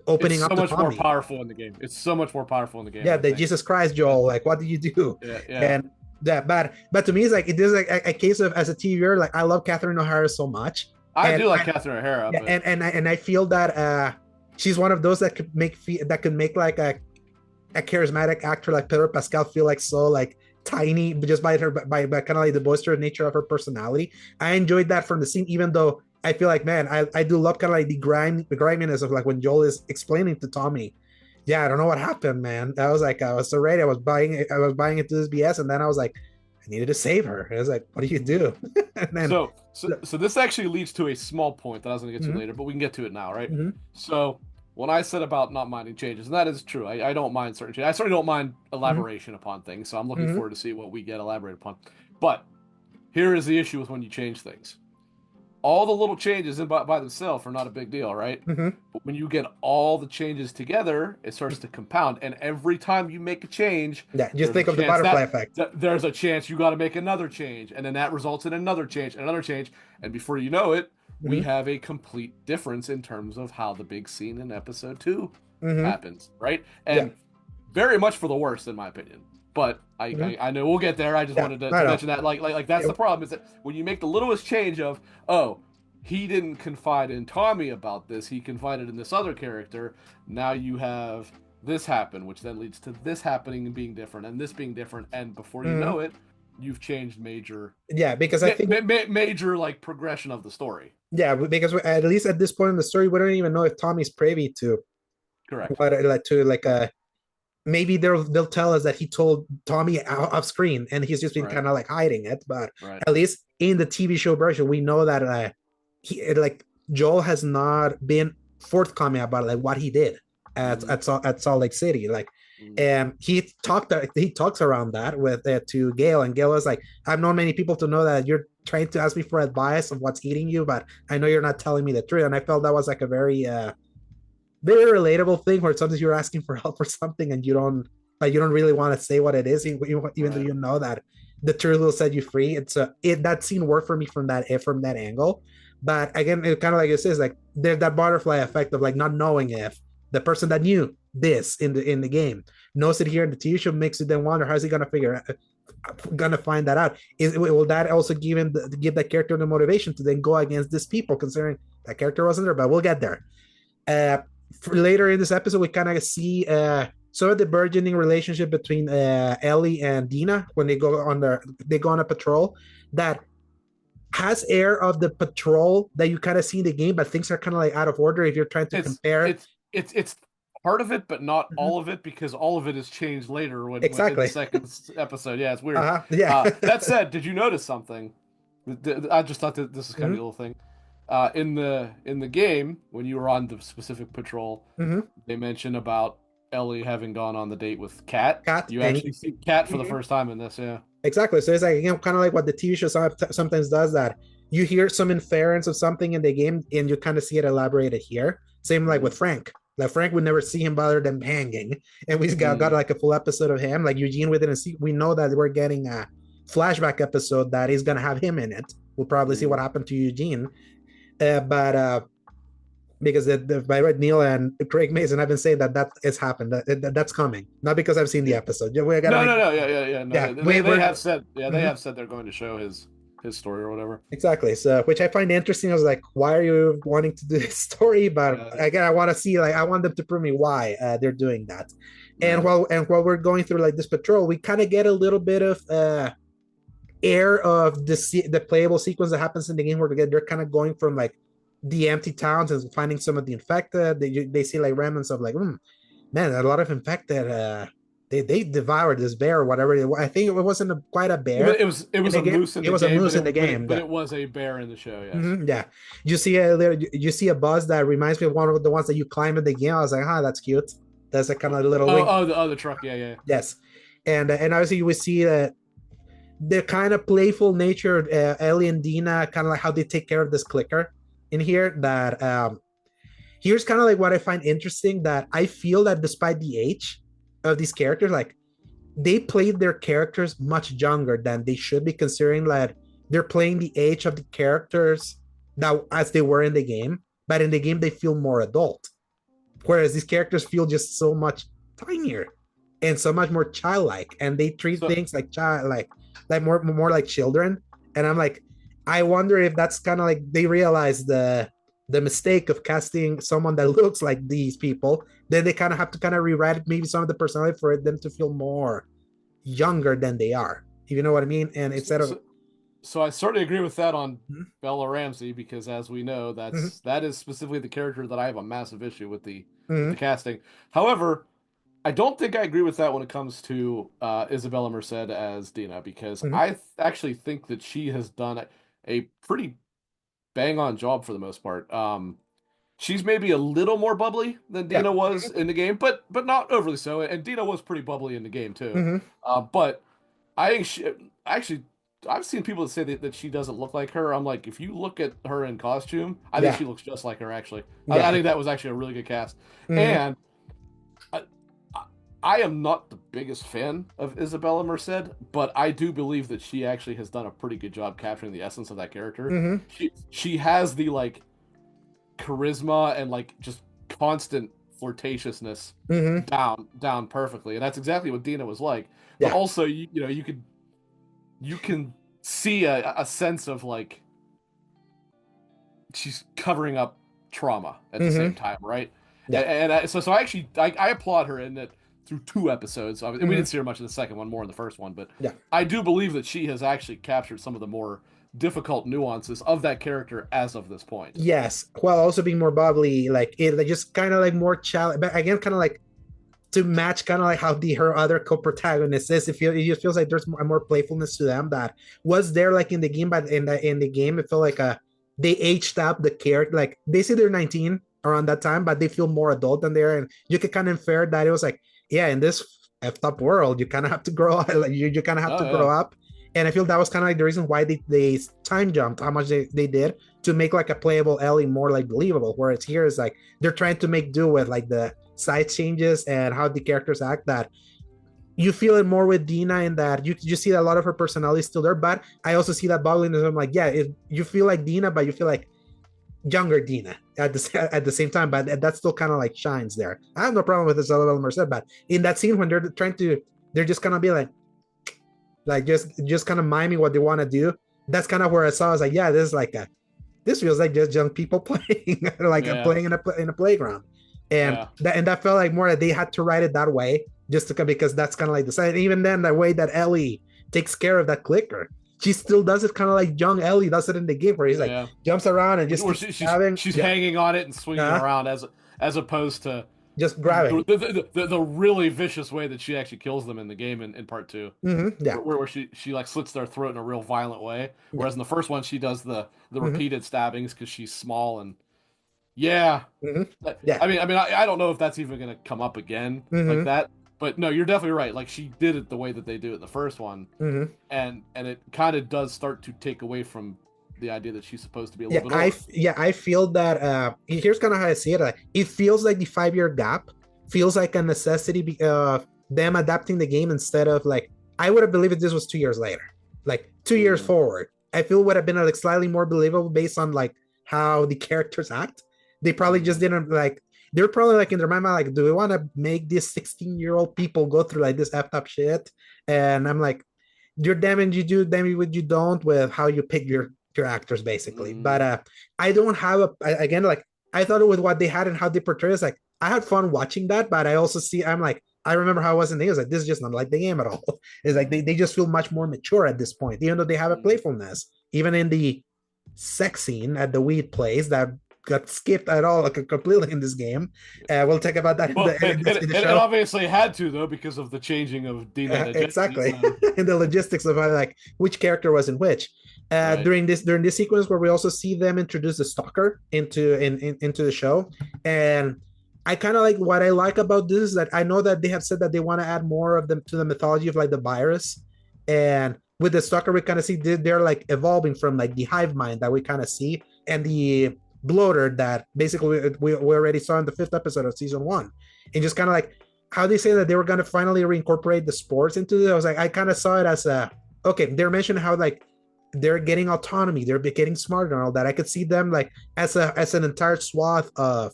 opening up so to much more Tommy. powerful in the game. It's so much more powerful in the game. Yeah, I the think. Jesus Christ, Joel, like what did you do? Yeah, yeah. And that, but to me, it's like it is like a case of, as a TV viewer, like I love Catherine O'Hara so much, I and do like Catherine O'Hara, yeah, but and I feel that she's one of those that could make like a charismatic actor like Pedro Pascal feel like so like tiny just by her by kind of like the boisterous nature of her personality. I enjoyed that from the scene, even though I feel like, man, I do love kind of like the griminess of like when Joel is explaining to Tommy, yeah, I don't know what happened, man. I was like, I was so ready, I was buying into this BS, and then I was like, I needed to save her. I was like, what do you do? And then so this actually leads to a small point that I was going to get to mm-hmm, later, but we can get to it now, right? mm-hmm, So when I said about not minding changes, and that is true, I don't mind certain changes. I certainly don't mind mm-hmm, elaboration upon things, so I'm looking mm-hmm. forward to see what we get elaborated upon. But here is the issue with when you change things. All the little changes by themselves are not a big deal, right? Mm-hmm. But when you get all the changes together, it starts to compound. And every time you make a change, Yeah, just there's a think of the chance butterfly effect. there's a chance you got to make another change, and then that results in another change, and another change, and before you know it, we Mm-hmm, have a complete difference in terms of how the big scene in episode 2 mm-hmm. happens, right? Yeah, And very much for the worst, in my opinion. But mm-hmm. I know we'll get there. I just Yeah, wanted I to know. mention that like that's Yeah. the problem is that when you make the littlest change of, oh, he didn't confide in Tommy about this, he confided in this other character. Now you have this happen, which then leads to this happening and being different, and this being different, and before you Mm-hmm. know it, you've changed Yeah, because I think major like progression of the story. yeah, because at least at this point in the story, we don't even know if Tommy's privy to Correct. what like maybe they'll tell us that he told Tommy off screen and he's just been Right. kind of like hiding it. But Right. at least in the TV show version, we know that he like Joel has not been forthcoming about like what he did at Salt Lake City, like. Mm. And he talks around that with to Gail, and Gail was like, I've known many people to know that you're trying to ask me for advice of what's eating you, but I know you're not telling me the truth. And I felt that was like a very relatable thing where sometimes you're asking for help for something and you don't really want to say what it is, even though Right. you know that the truth will set you free. It's that scene worked for me from that angle. But again, it kind of like it says, like there's that butterfly effect of like not knowing if the person that knew this in the game knows it here in the TV show, makes you then wonder how's he gonna find that out. Will that also give that character the motivation to then go against these people, considering that character wasn't there? But we'll get there. For later in this episode, we kind of see sort of the burgeoning relationship between Ellie and Dina when they go on a patrol that has air of the patrol that you kind of see in the game, but things are kind of like out of order if you're trying to it's compare. it's part of it, but not Mhm. all of it, because all of it is changed later when in the Exactly. second episode. Yeah, it's weird. Yeah. That said, did you notice something? I just thought that this is kind of Hmm. a little thing. In the game, when you were on the specific patrol, Hmm. they mention about Ellie having gone on the date with Kat. Cat You and actually see Kat for the Mhm. first time in this, yeah. Exactly. So it's like, kind of like what the TV show sometimes does, that you hear some inference of something in the game and you kind of see it elaborated here. Same like with Mm, Frank. Like Frank would never see him other than banging, and we got mm, like a full episode of him. Like Eugene, we didn't see. We know that we're getting a flashback episode that is gonna have him in it. We'll probably see what mm. happened to Eugene, but because by right, Neil and Craig Mason have been saying that that is happened. That's coming. Not because I've seen the Yeah. episode. We gotta No, make no, no, yeah. No, yeah. they We're have said, yeah, they mhm. have said they're going to show his story or whatever. Exactly. So, which I find interesting. I was like, why are you wanting to do this story? But Yeah, again, I want to see, like, I want them to prove me why they're doing that. And yeah. while we're going through like this patrol, we kind of get a little bit of air of the playable sequence that happens in the game where they're kind of going from like the empty towns and finding some of the infected. They see like remnants of like, man, a lot of infected. They devoured this bear or whatever. I think it wasn't quite a bear It in was the a game. moose in It the was a game, moose in the game. but Yeah. it was a bear in the show. Yes. Yeah, you see a buzz that reminds me of one of the ones that you climb in the game. I was like, that's cute. That's a kind of little Oh, wing. the truck. Yeah, yeah. Yes, and obviously we see the kind of playful nature of Ellie and Dina, kind of like how they take care of this clicker in here. That here's kind of like what I find interesting. That I feel that despite the age of these characters, like they played their characters much younger than they should be, considering that they're playing the age of the characters that as they were in the game, but in the game they feel more adult, whereas these characters feel just so much tinier and so much more childlike, and they treat So things like child like more like children. And I'm like, I wonder if that's kind of like they realize the mistake of casting someone that looks like these people, then they kind of have to kind of rewrite maybe some of the personality for them to feel more younger than they are. You know what I mean? And instead of so, so I certainly agree with that on mm-hmm, Bella Ramsey because as we know, that is specifically the character that I have a massive issue with the mm-hmm, casting. However, I don't think I agree with that when it comes to Isabella Merced as Dina because mm-hmm, actually think that she has done a pretty bang on job for the most part. She's maybe a little more bubbly than yeah, Dina was in the game, but not overly so. And Dina was pretty bubbly in the game too. mm-hmm, But I think she actually I've seen people that say that she doesn't look like her. I'm like, if you look at her in costume, I think yeah, she looks just like her actually. I yeah, think that was actually a really good cast. mm-hmm, And I, I am not the biggest fan of Isabella Merced, but I do believe that she actually has done a pretty good job capturing the essence of that character. mm-hmm, She has the like charisma and like just constant flirtatiousness mm-hmm, down perfectly, and that's exactly what Dina was like. But yeah, also, you know, you can see a sense of like she's covering up trauma at the same mm-hmm, time, right? yeah, So I actually I applaud her in that through two episodes. And we mm-hmm, didn't see her much in the second one, more in the first one, but yeah. I do believe that she has actually captured some of the more difficult nuances of that character as of this point. Yes, while also being more bubbly, like it, like just kind of like more child, but again, kind of like to match kind of like how the her other co-protagonist is. It just feels like there's more playfulness to them that was there like in the game, but in the game it felt like they aged up the character. Like they say they're 19 around that time, but they feel more adult than there, and you could kind of infer that it was like, yeah, in this effed up world, you kind of have to grow up. Like, you kind of have to Oh grow yeah, up. And I feel that was kind of like the reason why they time jumped how much they did to make like a playable Ellie more like believable. Whereas here is like they're trying to make do with like the side changes and how the characters act, that you feel it more with Dina in that you see that a lot of her personality is still there, but I also see that bubbliness. I'm like, yeah, you feel like Dina, but you feel like younger Dina at the same time, but that still kind of like shines there. I have no problem with this Isabella Merced, but in that scene when they're just gonna be like just kind of miming what they want to do. That's kind of where I saw. I was like, yeah, this feels like just young people playing like yeah, playing in a playground, and yeah, that felt like more that they had to write it that way just to because that's kind of like the side. Even then, the way that Ellie takes care of that clicker, she still does it kind of like young Ellie does it in the game, where he's like yeah. jumps around and just Where keeps stabbing, she's yeah, hanging on it and swinging uh, around as opposed to just grabbing, the really vicious way that she actually kills them in the game in part two, yeah, where she like slits their throat in a real violent way, yeah, whereas in the first one she does the mm-hmm, repeated stabbings because she's small and yeah. mm-hmm, yeah, I don't know if that's even gonna come up again like mm-hmm, that, but no, you're definitely right. Like she did it the way that they do it in the first one, mm-hmm, and it kind of does start to take away from the idea that she's supposed to be a Yeah, little bit older. I feel that here's kind of how I see it. It feels like the 5 year gap feels like a necessity them adapting the game instead of like I would have believed if this was 2 years later, like 2 years Mm, forward. I feel would have been like slightly more believable based on like how the characters act. They probably just mm, didn't like. They're probably like in their mind like, do we want to make these 16-year-old people go through like this effed up shit? And I'm like, you're damned you do, damn what you don't with how you pick your actors basically. But mm, I don't have again like I thought it with what they had and how they portray it's like I had fun watching that, but I also see I'm like I remember how I was in the game. It's like this is just not like the game at all. It's like they just feel much more mature at this point, even though they have a mm. playfulness. Even in the sex scene at the weed place that got skipped at all like, completely in this game. We'll talk about that Well, in the it show. obviously had to though because of the changing of Dina to Jesse. Exactly. So In the logistics of like which character was in which. right. During this sequence where we also see them introduce the stalker into the show, and I kind of like what I like about this is that I know that they have said that they want to add more of them to the mythology of like the virus, and with the stalker we kind of see they're like evolving from like the hive mind that we kind of see and the bloater that basically we already saw in the 5th episode of season 1, and just kind of like how they say that they were going to finally reincorporate the sports into it. I was like, I kind of saw it as a okay. They're mentioning how like they're getting autonomy, they're getting smarter and all that. I could see them like as an entire swath of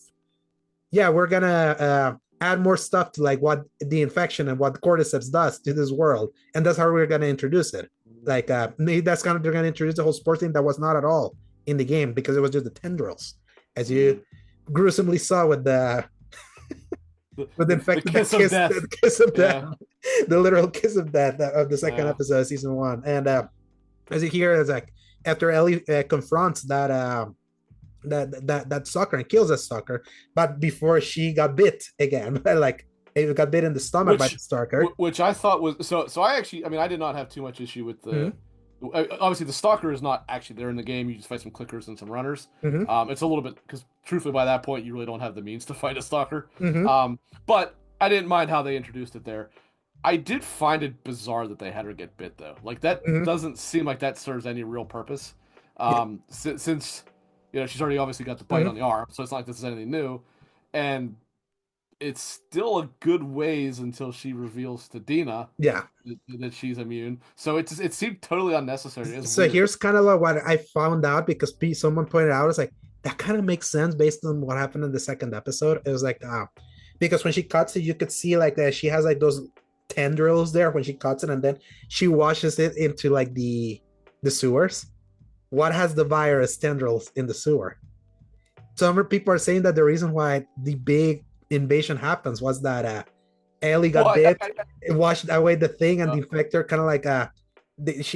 yeah, we're gonna add more stuff to like what the infection and what cordyceps does to this world, and that's how we're gonna introduce it. Like maybe that's kind of they're gonna introduce the whole sports thing that was not at all in the game because it was just the tendrils, as you Mm. gruesomely saw with the The infected kiss of the death. kiss of death, Yeah. the literal kiss of death of the second Yeah. episode of season 1. And as you hear, it's like after Ellie confronts that stalker and kills that stalker, but before she got bit again, like it got bit in the stomach by the Which stalker. which I thought was so I actually I mean I did not have too much issue with the Mm-hmm. obviously the stalker is not actually there in the game. You just fight some clickers and some runners. Mm-hmm. It's a little bit because truthfully by that point you really don't have the means to fight a stalker. Mm-hmm. But I didn't mind how they introduced it there. I did find it bizarre that they had her get bit though. Like that Mm-hmm. doesn't seem like that serves any real purpose. Yeah. Since she's already obviously got the bite on Mm-hmm. the arm, so it's not like this is anything new. And it's still a good ways until she reveals to Dina Yeah. that she's immune. So it seemed totally unnecessary. It's So weird. here's kind of like what I found out because someone pointed out. It's like that kind of makes sense based on what happened in the second episode. It was like, because when she cuts it, you could see like that she has like those tendrils there when she cuts it, and then she washes it into like the sewers. What has the virus tendrils in the sewer? Some people are saying that the reason why the big invasion happens was that Ellie Well, got bit, I, it washed away the thing, and uh, the infector kind of like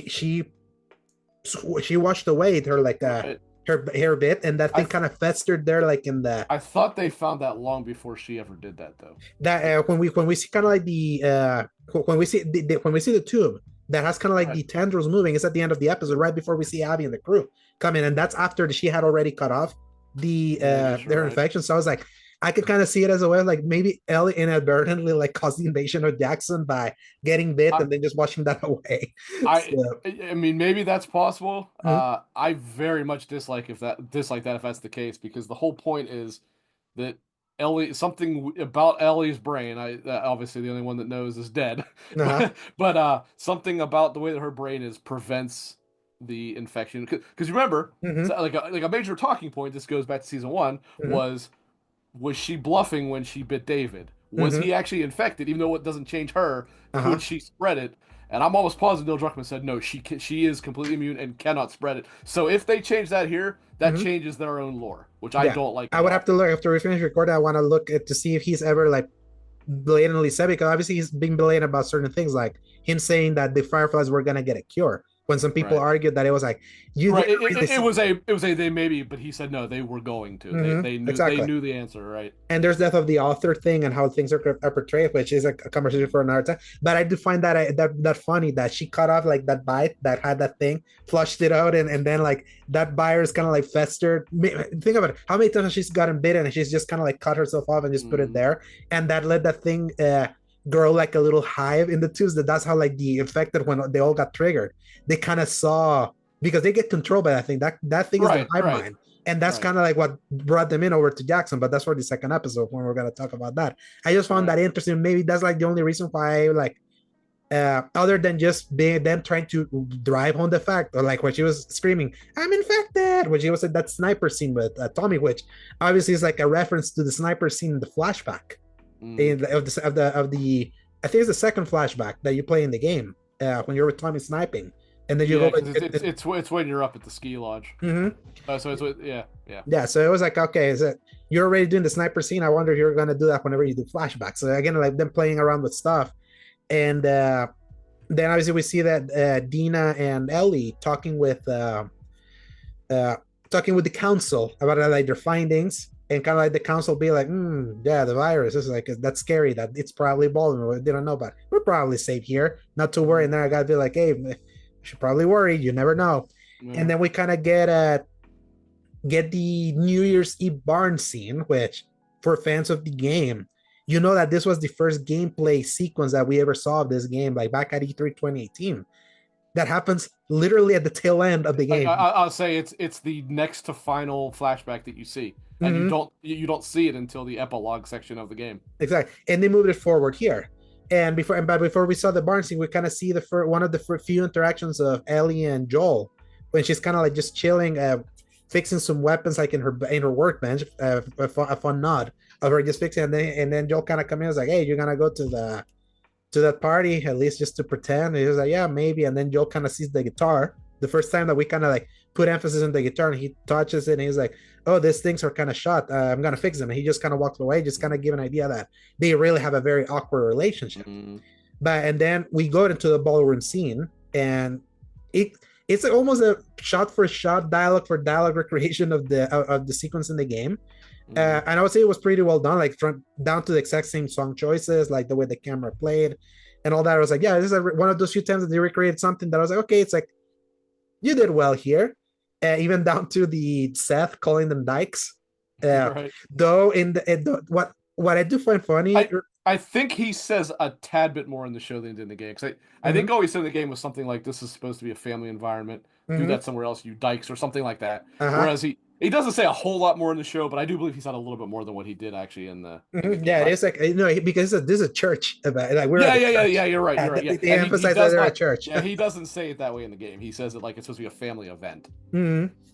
she washed away her like right. her hair bit, and that I thing kind of festered there, like in the I thought they found that long before she ever did that though. that when we see kind of like the when we see when we see the tube that has kind of like Right. the tendrils moving, it's at the end of the episode, right before we see Abby and the crew come in, and that's after she had already cut off Yeah, I guess you're their right. infection. So I was like, I could kind of see it as a way like maybe Ellie inadvertently like caused the invasion of Jackson by getting bit I, and then just washing that away. I So, I mean maybe that's possible. mhm, I very much dislike that if that's the case because the whole point is that Ellie something about Ellie's brain. Obviously the only one that knows is dead, uh-huh, but something about the way that her brain is prevents the infection. Because remember, mhm, so like a major talking point. This goes back to season 1 mhm, was she bluffing when she bit David? Was mhm, he actually infected? Even though it doesn't change her, uh-huh, could she spread it? And I'm almost positive Neil Druckmann said no. She is completely immune and cannot spread it. So if they change that here, that mhm. changes their own lore, which I Yeah, don't like I at would have all. to look after we finish recording. I want to look at to see if he's ever like blatantly said, because obviously he's being blatant about certain things, like him saying that the Fireflies were gonna get a cure. When some people Right. argued that it was like you Right. didn't really It see. was a they maybe, but he said no. They were going to. They Exactly. knew the answer. Right. And there's death of the author thing and how things are portrayed, which is a conversation for another time. But I do find that funny that she cut off like that bite that had that thing, flushed it out, and then like that virus kind of like festered. Think about it. How many times she's gotten bitten and she's just kind of like cut herself off and just put it Mm, there, and that let that thing grow like a little hive in the tubes. That's how like the infected when they all got triggered. They kind of saw. because they get controlled by that thing. That thing is their Right, hive right, mind. And that's right, kind of like what brought them in over to Jackson, but that's for the second episode when we're gonna talk about that. I just found right. that interesting. Maybe that's like the only reason why, like, other than just being them trying to drive home the fact, or like when she was screaming, "I'm infected," when she was in that sniper scene with Tommy, which obviously is like a reference to the sniper scene in the flashback Mm. of the I think it's the second flashback that you play in the game when you're with Tommy sniping, and then you Yeah, go. because it's when you're up at the ski lodge. Mhm. So yeah, yeah. Yeah, so it was like, okay, is it you're already doing the sniper scene? I wonder if you're gonna do that whenever you do flashbacks. So again, like them playing around with stuff, and then obviously we see that Dina and Ellie uh, talking with the council about like their findings, and kind of like the council be like, yeah, the virus is like that's scary. That it's probably vulnerable. We didn't know, but we're probably safe here. Not to worry. Mm. And then I gotta be like, hey, you should probably worry. You never know. And Yeah. then we kind of get the New Year's Eve barn scene, which for fans of the game, you know that this was the first gameplay sequence that we ever saw of this game, like back at E3 2018. That happens literally at the tail end of the game. I'll say it's the next to final flashback that you see, and Mm-hmm. you don't see it until the epilogue section of the game. Exactly, and they moved it forward here. But before we saw the barn scene, we kind of see one of the few interactions of Ellie and Joel when she's kind of like just chilling, fixing some weapons like in her workbench. A fun nod of her just fixing, and then Joel kind of come in and was like, "Hey, you're gonna go to that party at least just to pretend." And he was like, "Yeah, maybe." And then Joel kind of sees the guitar. The first time that we kind of like put emphasis on the guitar, and he touches it, and he's like, "Oh, these things are kind of shot. I'm gonna fix them." And he just kind of walks away, just kind of give an idea that they really have a very awkward relationship. Mm. But and then we go into the ballroom scene, and it it's almost a shot for shot, dialogue for dialogue recreation of the sequence in the game. Mm. And I would say it was pretty well done, like from down to the exact same song choices, like the way the camera played and all that. I was like, yeah, this is one of those few times that they recreated something that I was like, okay, it's like you did well here. Even down to the Seth calling them dykes. Uh, Right. though what I do find funny. I think he says a tad bit more in the show than he did in the game. Because I Mhm, think all he said in the game was something like, "This is supposed to be a family environment. Do mhm, that somewhere else, you dykes," or something like that. uh-huh. Whereas he doesn't say a whole lot more in the show, but I do believe he said a little bit more than what he did actually in the game. Yeah, it I, is like because this is a church about like we're at yeah, the yeah, yeah, yeah. church. You're right. Yeah, You're right. Yeah, they and he emphasize that does they're a not. church. Yeah, he doesn't say it that way in the game. He says it like it's supposed to be a family event.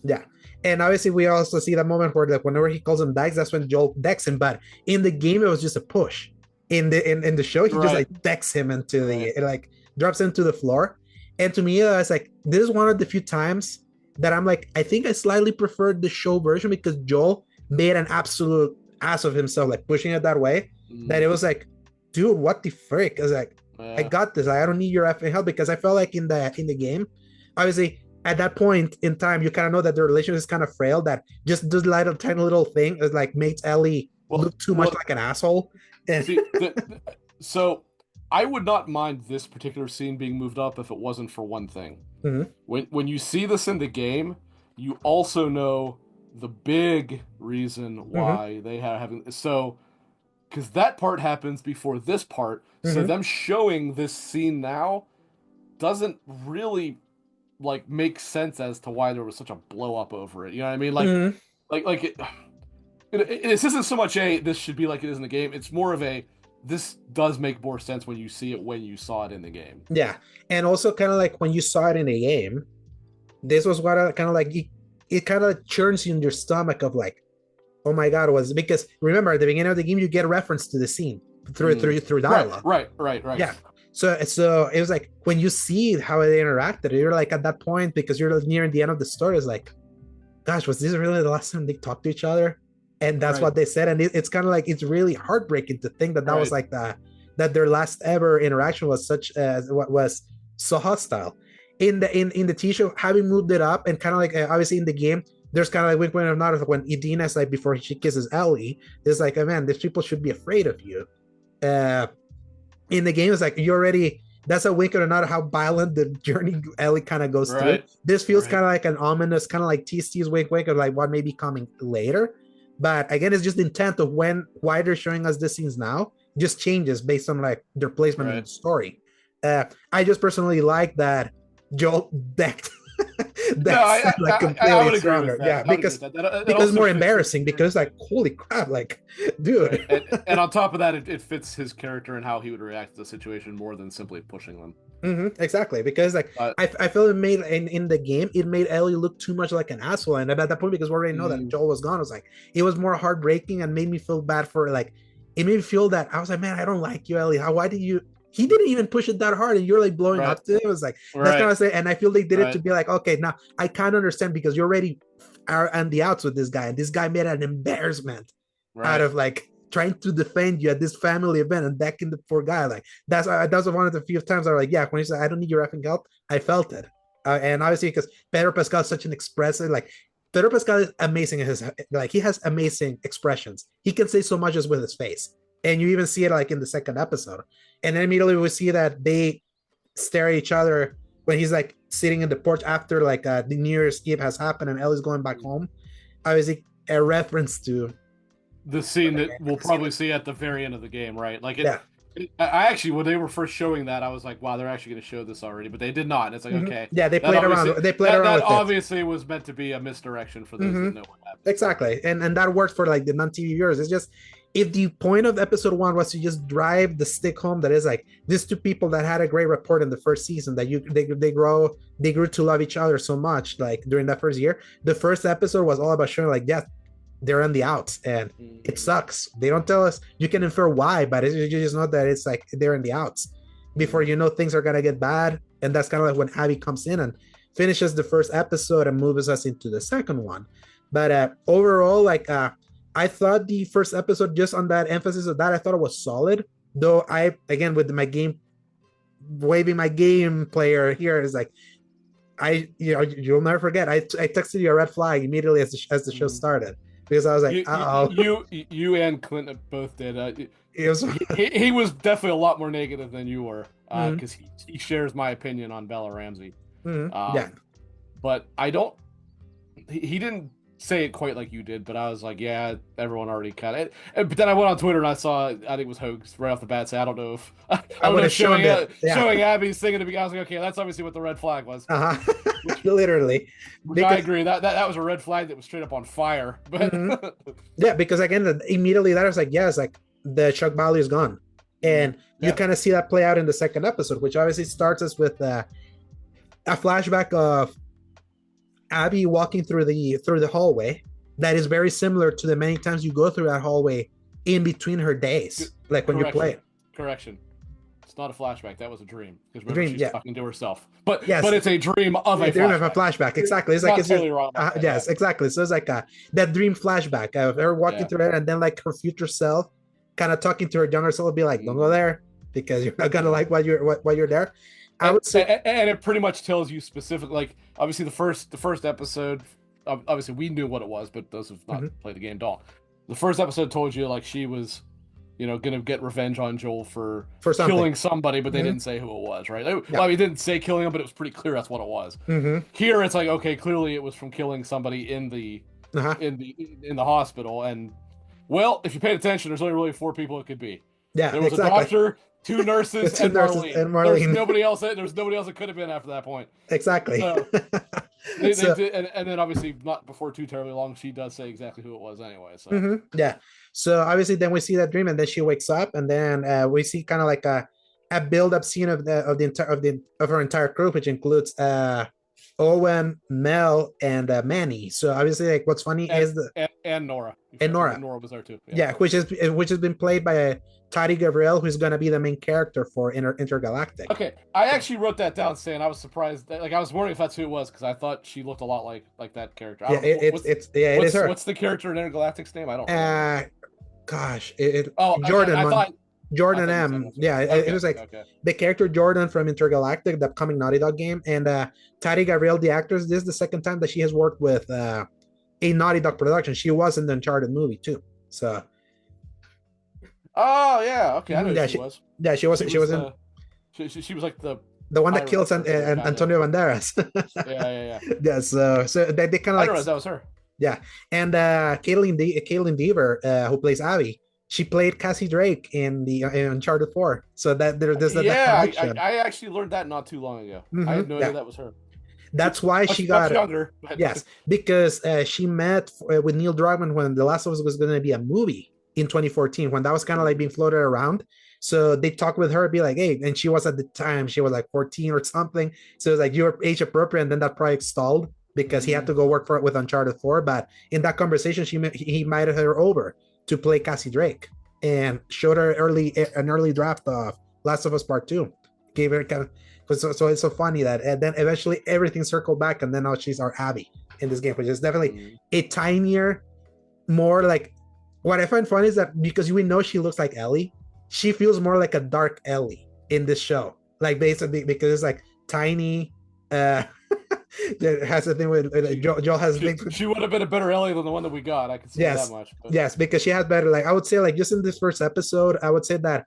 Yeah, and obviously we also see that moment where like whenever he calls him Dex, that's when Joel decks him. But in the game, it was just a push. In the show, he just Right. like decks him into Right. the like drops into the floor. And to me, it's like this is one of the few times that I'm like, I think I slightly preferred the show version because Joel made an absolute ass of himself, like pushing it that way. That Mm, it was like, dude, what the frick? I was like, I yeah. got this. I don't need your effing help because I felt like in the game, obviously at that point in time, you kind of know that the relationship is kind of frail. That just this little tiny little thing is like makes Ellie look too much Well, like an asshole. And see, so I would not mind this particular scene being moved up if it wasn't for one thing. Mhm, When you see this in the game, you also know the big reason mhm, why they are having so because that part happens before this part. So mhm, them showing this scene now doesn't really like make sense as to why there was such a blow up over it. You know what I mean? mhm. Like this isn't so much a this should be like it is in the game. It's more of a this does make more sense when you see it when you saw it in the game. Yeah, and also kind of like when you saw it in the game, this was what I kind of like. It kind of churns you in your stomach of like, oh my god, was because remember at the beginning of the game you get a reference to the scene Mm. through Right, dialogue. right, right, right. Yeah. So it was like when you see how they interacted, you're like at that point because you're nearing the end of the story. It's like, gosh, was this really the last time they talked to each other? And that's Right, what they said. And it's kind of like it's really heartbreaking to think that that was right. like that their last ever interaction was such as what was so hostile. In the T show, having moved it up and kind of like obviously in the game, there's kind of like wink wink of not when Idina's like before she kisses Ellie, it's like, oh man, these people should be afraid of you. Uh, in the game, it's like you already that's a wink or not how violent the journey Ellie kind of goes through. Right, This feels right, kind of like an ominous, kind of like tease wink wink of like what may be coming later. But again, it's just the intent of why they're showing us these scenes now just changes based on like their placement in right. the story. I just personally like that Joel decked No, That's like I completely would agree with stronger. that. Yeah, I would agree with that. That because also more fits his embarrassing character. because like holy crap, like Right. dude. And on top of that, it fits his character and how he would react to the situation more than simply pushing them. Exactly, because like But I feel it made in the game it made Ellie look too much like an asshole, and at that point because we already know that mm, Joel was gone, it was like it was more heartbreaking and made me feel bad for like it made me feel that I was like, man, I don't like you, Ellie. How why did you? He didn't even push it that hard, and you're like blowing right, up to it. It was like that's kind right, of say, and I feel they did it to right, be like, okay, now I can't understand because you're already are on the outs with this guy, and this guy made an embarrassment out right. of like trying to defend you at this family event and backing the poor guy. Like that's one of the few times I was like, yeah, when he said I don't need your effing help, I felt it. And obviously because Pedro Pascal is such an expressive, like Pedro Pascal is amazing at his like he has amazing expressions. He can say so much just with his face. And you even see it like in the second episode. And then immediately we see that they stare at each other when he's like sitting in the porch after like the New Year's Eve has happened and Ellie's going back home. Obviously a reference to The scene that we'll the scene probably with see at the very end of the game, right? Like yeah. I actually, when they were first showing that, I was like, wow, they're actually going to show this already, but they did not. And it's like, okay, Yeah, they that played obviously around. They played around that with it. obviously was meant to be a misdirection for those Mm-hmm. that know what happened. So, Exactly, and that works for like the non-TV viewers. It's just if the point of episode one was to just drive the stick home, that is like these two people that had a great rapport in the first season, that they grew to love each other so much like during that first year. The first episode was all about showing like yeah, they're on the outs and it mm-hmm, sucks. They don't tell us. You can infer why, but you just know that it's like they're in the outs before mm-hmm. you know things are gonna get bad, and that's kind of like when Abby comes in and finishes the first episode and moves us into the second one. But overall, like I thought the first episode, just on that emphasis of that, I thought it was solid. Though I again with my game waving my game player here is like you'll never forget. I texted you a red flag immediately as the show Mm-hmm. started because I was like, uh oh, You and Clinton both did. it was He was definitely a lot more negative than you were, mm, because he shares my opinion on Bella Ramsey. yeah. But I don't. He didn't say it quite like you did, but I was like, yeah, everyone already kind of. But then I went on Twitter and I saw, I think it was Hoax right off the bat say, I don't know if I would have shown showing it. Yeah. showing Abby's thing at the beginning. I was like, okay, that's obviously what the red flag was. Uh-huh. Which Literally. I Because agree that was a red flag that was straight up on fire. mhm. But Yeah, because again, immediately that was like, yeah, it's like the Chuck value is gone. And you yeah, kind of see that play out in the second episode, which obviously starts us with a flashback of Abby walking through the hallway that is very similar to the many times you go through that hallway in between her days, like when you play it. correction. It's not a flashback. That was a dream. Because remember, Dream, she's yeah. talking to herself. But Yes, it's a dream of a dream of a flashback. flashback. Exactly. It's You're like not it's just totally wrong about that. yes, exactly. So it's like that dream flashback of her walking Yeah. through it, and then like her future self, kind of talking to her younger self, be like, "Don't go there because you're not gonna like what you're there." I would say, And it pretty much tells you specifically, like obviously the first episode, obviously we knew what it was, but those who've not mhm, played the game don't. The first episode told you like she was, gonna get revenge on Joel for for something. killing somebody, but they Mhm, didn't say who it was, right? Well, yeah. I mean, they didn't say killing him, but it was pretty clear that's what it was. Hmm. Here, it's like, okay, clearly it was from killing somebody in the Uh-huh. hospital, and well, if you paid attention, there's only really four people it could be. Yeah. There was a Exactly. doctor, two nurses, Two and nurses Marlene. and Marlene. There's nobody else it could have been after that point. Exactly. So they So did, and then obviously not before too terribly long, she does say exactly who it was anyway. So yeah. So obviously, then we see that dream, and then she wakes up, and then we see kind of like a build up scene of the entire of her entire crew, which includes Owen, Mel, and Manny. So obviously, like what's funny is the and Nora. and Nora, Nora was there too. yeah, which has been played by Toddy Gabriel, who's going to be the main character for Intergalactic. Okay, I actually wrote that down, saying I was surprised. Like I was wondering if that's who it was because I thought she looked a lot like that character. I Yeah, don't know, it is her. What's the character in Intergalactic's name? I don't know. Gosh, Oh, Jordan. I thought Jordan you said M. that's Yeah, okay. it was like Okay. the character Jordan from Intergalactic, the upcoming Naughty Dog game, and Tati Gabriel, the actress. This is the second time that she has worked with a Naughty Dog production. She was in the Uncharted movie too. So Oh yeah, okay. I know yeah, who she was. yeah, she was in She was like the one that pirate kills person, kind of. Antonio Banderas. Yeah. Yeah, so they kind I of don't know like if that was her. yeah, and Caitlin Deaver, who plays Abby. She played Cassie Drake in the in Uncharted 4. So that there's that Yeah, connection. I actually learned that not too long ago. I Mhm, had no yeah. idea that was her. That's why she much got. younger. But Yes, because she met with Neil Druckmann when The Last of Us was going to be a movie in 2014, when that was kind of like being floated around. So they talked with her, be like, hey, and she was at the time, she was like 14 or something. So it was like, you're age appropriate. And then that project stalled because he had to go work for it with Uncharted 4. But in that conversation, he invited her over to play Cassie Drake and showed her an early draft of Last of Us Part 2. Gave her kind of, so it's so funny that, and then eventually everything circled back, and then now she's our Abby in this game, which is definitely a tinier, more like, what I find funny is that because we know she looks like Ellie, she feels more like a dark Ellie in this show. Like basically because it's like tiny, that has a thing with Joel has a thing. She would have been a better Ellie than the one that we got. I can say Yes, that much. But. yes, because she has better. Like I would say, like just in this first episode, I would say that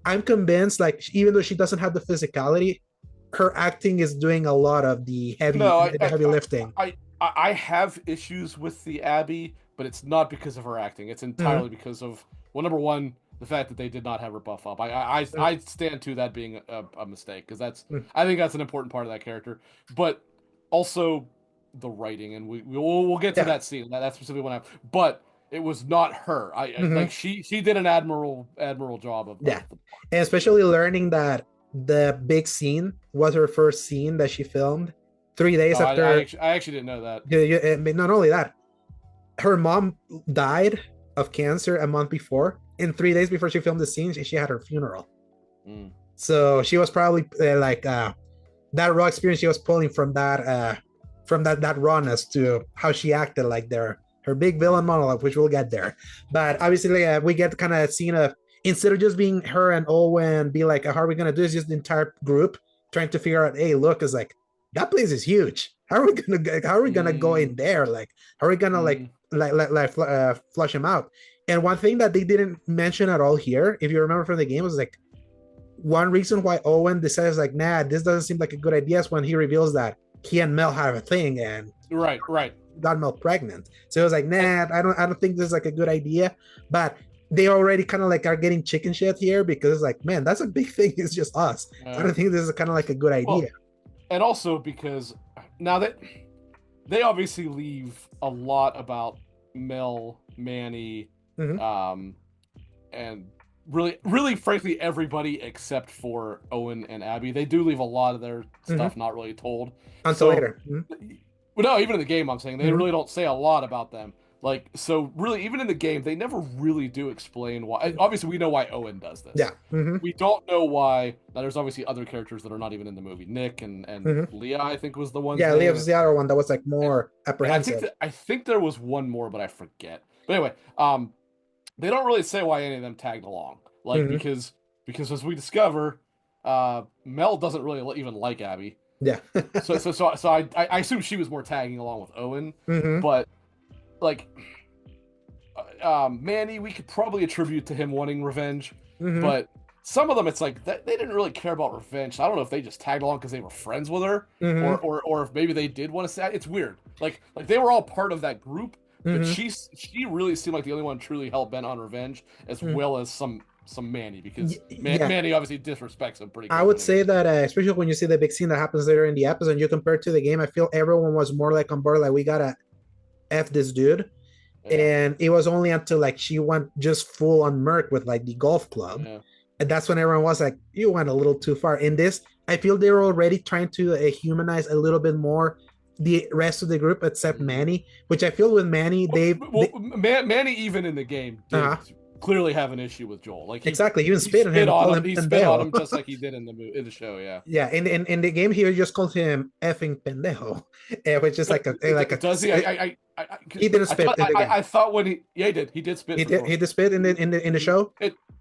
I'm convinced, like even though she doesn't have the physicality, her acting is doing a lot of the No, heavy lifting. I have issues with the Abby, but it's not because of her acting. It's entirely because of, well, number one, the fact that they did not have her buff up. I stand to that being a mistake, because I think that's an important part of that character. But also the writing, and we'll get to that scene. That's specifically when but it was not her. Like she did an admirable job of and especially learning that the big scene was her first scene that she filmed 3 days after. I actually didn't know that. Yeah, not only that, her mom died of cancer a month before. And 3 days before she filmed the scene, she had her funeral. So she was probably that raw experience she was pulling from that rawness to how she acted, like her big villain monologue, which we'll get there. But obviously, we get kind of a scene of, instead of just being her and Owen, be like, how are we gonna do this? Just the entire group trying to figure out, hey, look, is like, that place is huge. How are we gonna go in there? Like, how are we gonna flush him out? And one thing that they didn't mention at all here, if you remember from the game, was like, one reason why Owen decides like, nah, this doesn't seem like a good idea, is when he reveals that he and Mel have a thing, and right got Mel pregnant. So it was like, nah, I don't think this is like a good idea. But they already kind of like are getting chicken shit here, because it's like, man, that's a big thing. It's just us. I don't think this is kind of like a good idea. Well, and also because now that they obviously leave a lot about Mel, Manny, and really, frankly, everybody except for Owen and Abby. They do leave a lot of their stuff not really told until later. No, even in the game, I'm saying they really don't say a lot about them. Like, so really, even in the game, they never really do explain why. Obviously, we know why Owen does this. Yeah. We don't know why. Now, there's obviously other characters that are not even in the movie. Nick and Leah, I think, was the one. Yeah, Leah was the other one that was like more apprehensive. I think there was one more, but I forget. But anyway, they don't really say why any of them tagged along. Like, because as we discover, Mel doesn't really even like Abby. Yeah. so I assume she was more tagging along with Owen, but like Manny, we could probably attribute to him wanting revenge, but some of them, it's like they didn't really care about revenge. I don't know if they just tagged along because they were friends with her, or if maybe they did want to say. It's weird. Like they were all part of that group, but she really seemed like the only one truly hell bent on revenge, as well as some Manny, because Manny obviously disrespects him pretty good. I would say that especially when you see the big scene that happens later in the episode and you compare it to the game, I feel everyone was more like on board, like, we gotta F this dude. And it was only until like she went just full on Merc with like the golf club, and that's when everyone was like, you went a little too far. In this, I feel they were already trying to humanize a little bit more the rest of the group, except Manny, which I feel with Manny, Manny, even in the game, did clearly have an issue with Joel. Like exactly, he even spit on him. He spit on him just like he did in the show. Yeah. In the game, he just called him effing pendejo, which is like a does he? He didn't spit. I thought when he did. He did spit. He did spit in the show.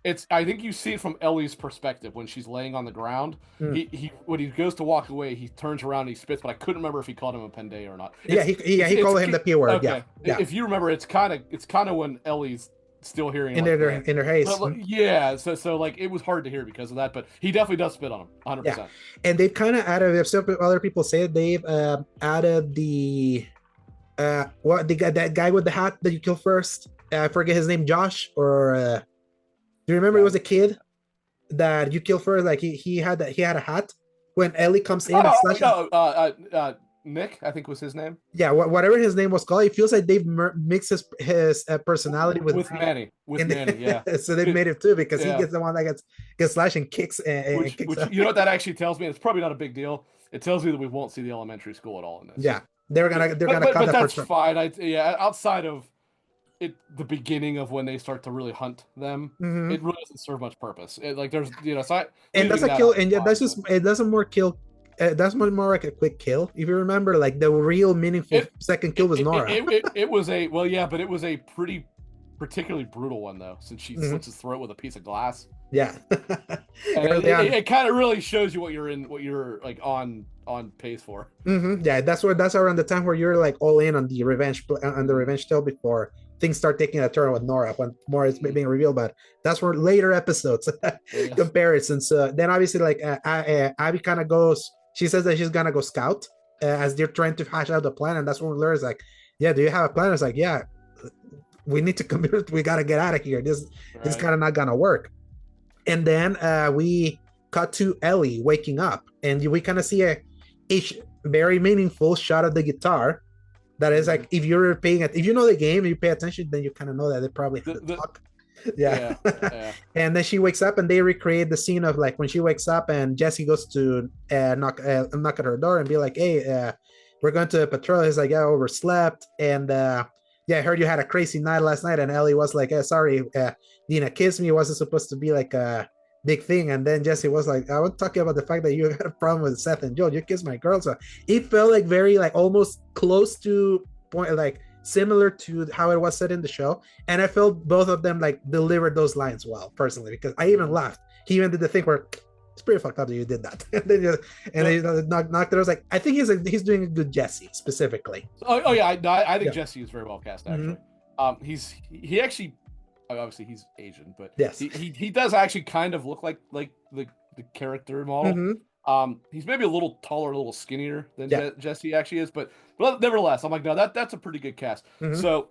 It's I think you see it from Ellie's perspective when she's laying on the ground. He when he goes to walk away, he turns around and he spits, but I couldn't remember if he called him a pendejo or not. He called him the P word. Okay. Yeah. If you remember, it's kind of when Ellie's still hearing in their haze. So like it was hard to hear because of that, but he definitely does spit on him 100%. Yeah. And they've kind of added, if some other people say it, they've added the that guy with the hat that you kill first. I forget his name, Josh, or do you remember? It was a kid that you kill first, like he had a hat when Ellie comes in and slashes. Nick, I think was his name. Yeah, whatever his name was called, it feels like they've mixed his personality with With and Manny, yeah. so they've made it too because he Yeah. gets the one that gets slashed and kicks and kicks Which up. you know what that actually tells me? It's probably not a big deal. It tells me that we won't see the elementary school at all in this. Yeah, they're gonna cut But that for that's sure. fine. Yeah, outside of it, the beginning of when they start to really hunt them, Hmm. it really doesn't serve much purpose. Like there's so And that's leaving a that kill, out is and yeah, that's fine. just it doesn't more kill. That's much more like a quick kill. If you remember, like the real meaningful It second kill was Nora. it was a well, yeah, but it was a pretty particularly brutal one though, since she Hmm. slits his throat with a piece of glass, Yeah, and early on. it kind of really shows you what you're like on pace for. Yeah, that's around the time where you're like all in on the revenge tale before things start taking a turn with Nora when more is being revealed. But that's for later episodes Yes. comparisons. Then obviously like Abby kind of goes. She says that she's gonna go scout as they're trying to hash out the plan, and that's when Laura's like, "Yeah, do you have a plan?" It's like, "Yeah, we need to come here. We gotta get out of here. This Right. kind of not gonna work." And then we cut to Ellie waking up, and we kind of see a very meaningful shot of the guitar. That is like if you're paying it, if you know the game, you pay attention, then you kind of know that they probably had to The talk. Yeah. yeah yeah And then she wakes up, and they recreate the scene of like when she wakes up, and Jesse goes to knock at her door and be like, "Hey, we're going to a patrol." He's like, "Yeah, I overslept, and yeah, I heard you had a crazy night last night." And Ellie was like, "Sorry, Dina kissed me. It wasn't supposed to be like a big thing." And then Jesse was like, "I was talking about the fact that you had a problem with Seth and Joel. You kissed my girl." So it felt like very like almost close to point like similar to how it was said in the show. And I felt both of them like delivered those lines well personally, because I even laughed. He even did the thing where it's pretty fucked up that you did that. And then knocked it. I was like, I think he's doing a good Jesse specifically. oh yeah, I think Yeah. Jesse is very well cast Mm-hmm. actually. He actually obviously he's Asian, but Yes. he does actually kind of look like the character model. Mm-hmm. He's maybe a little taller, a little skinnier than Yeah. Jesse actually is, but nevertheless, I'm like, no, that's a pretty good cast. Mm-hmm. So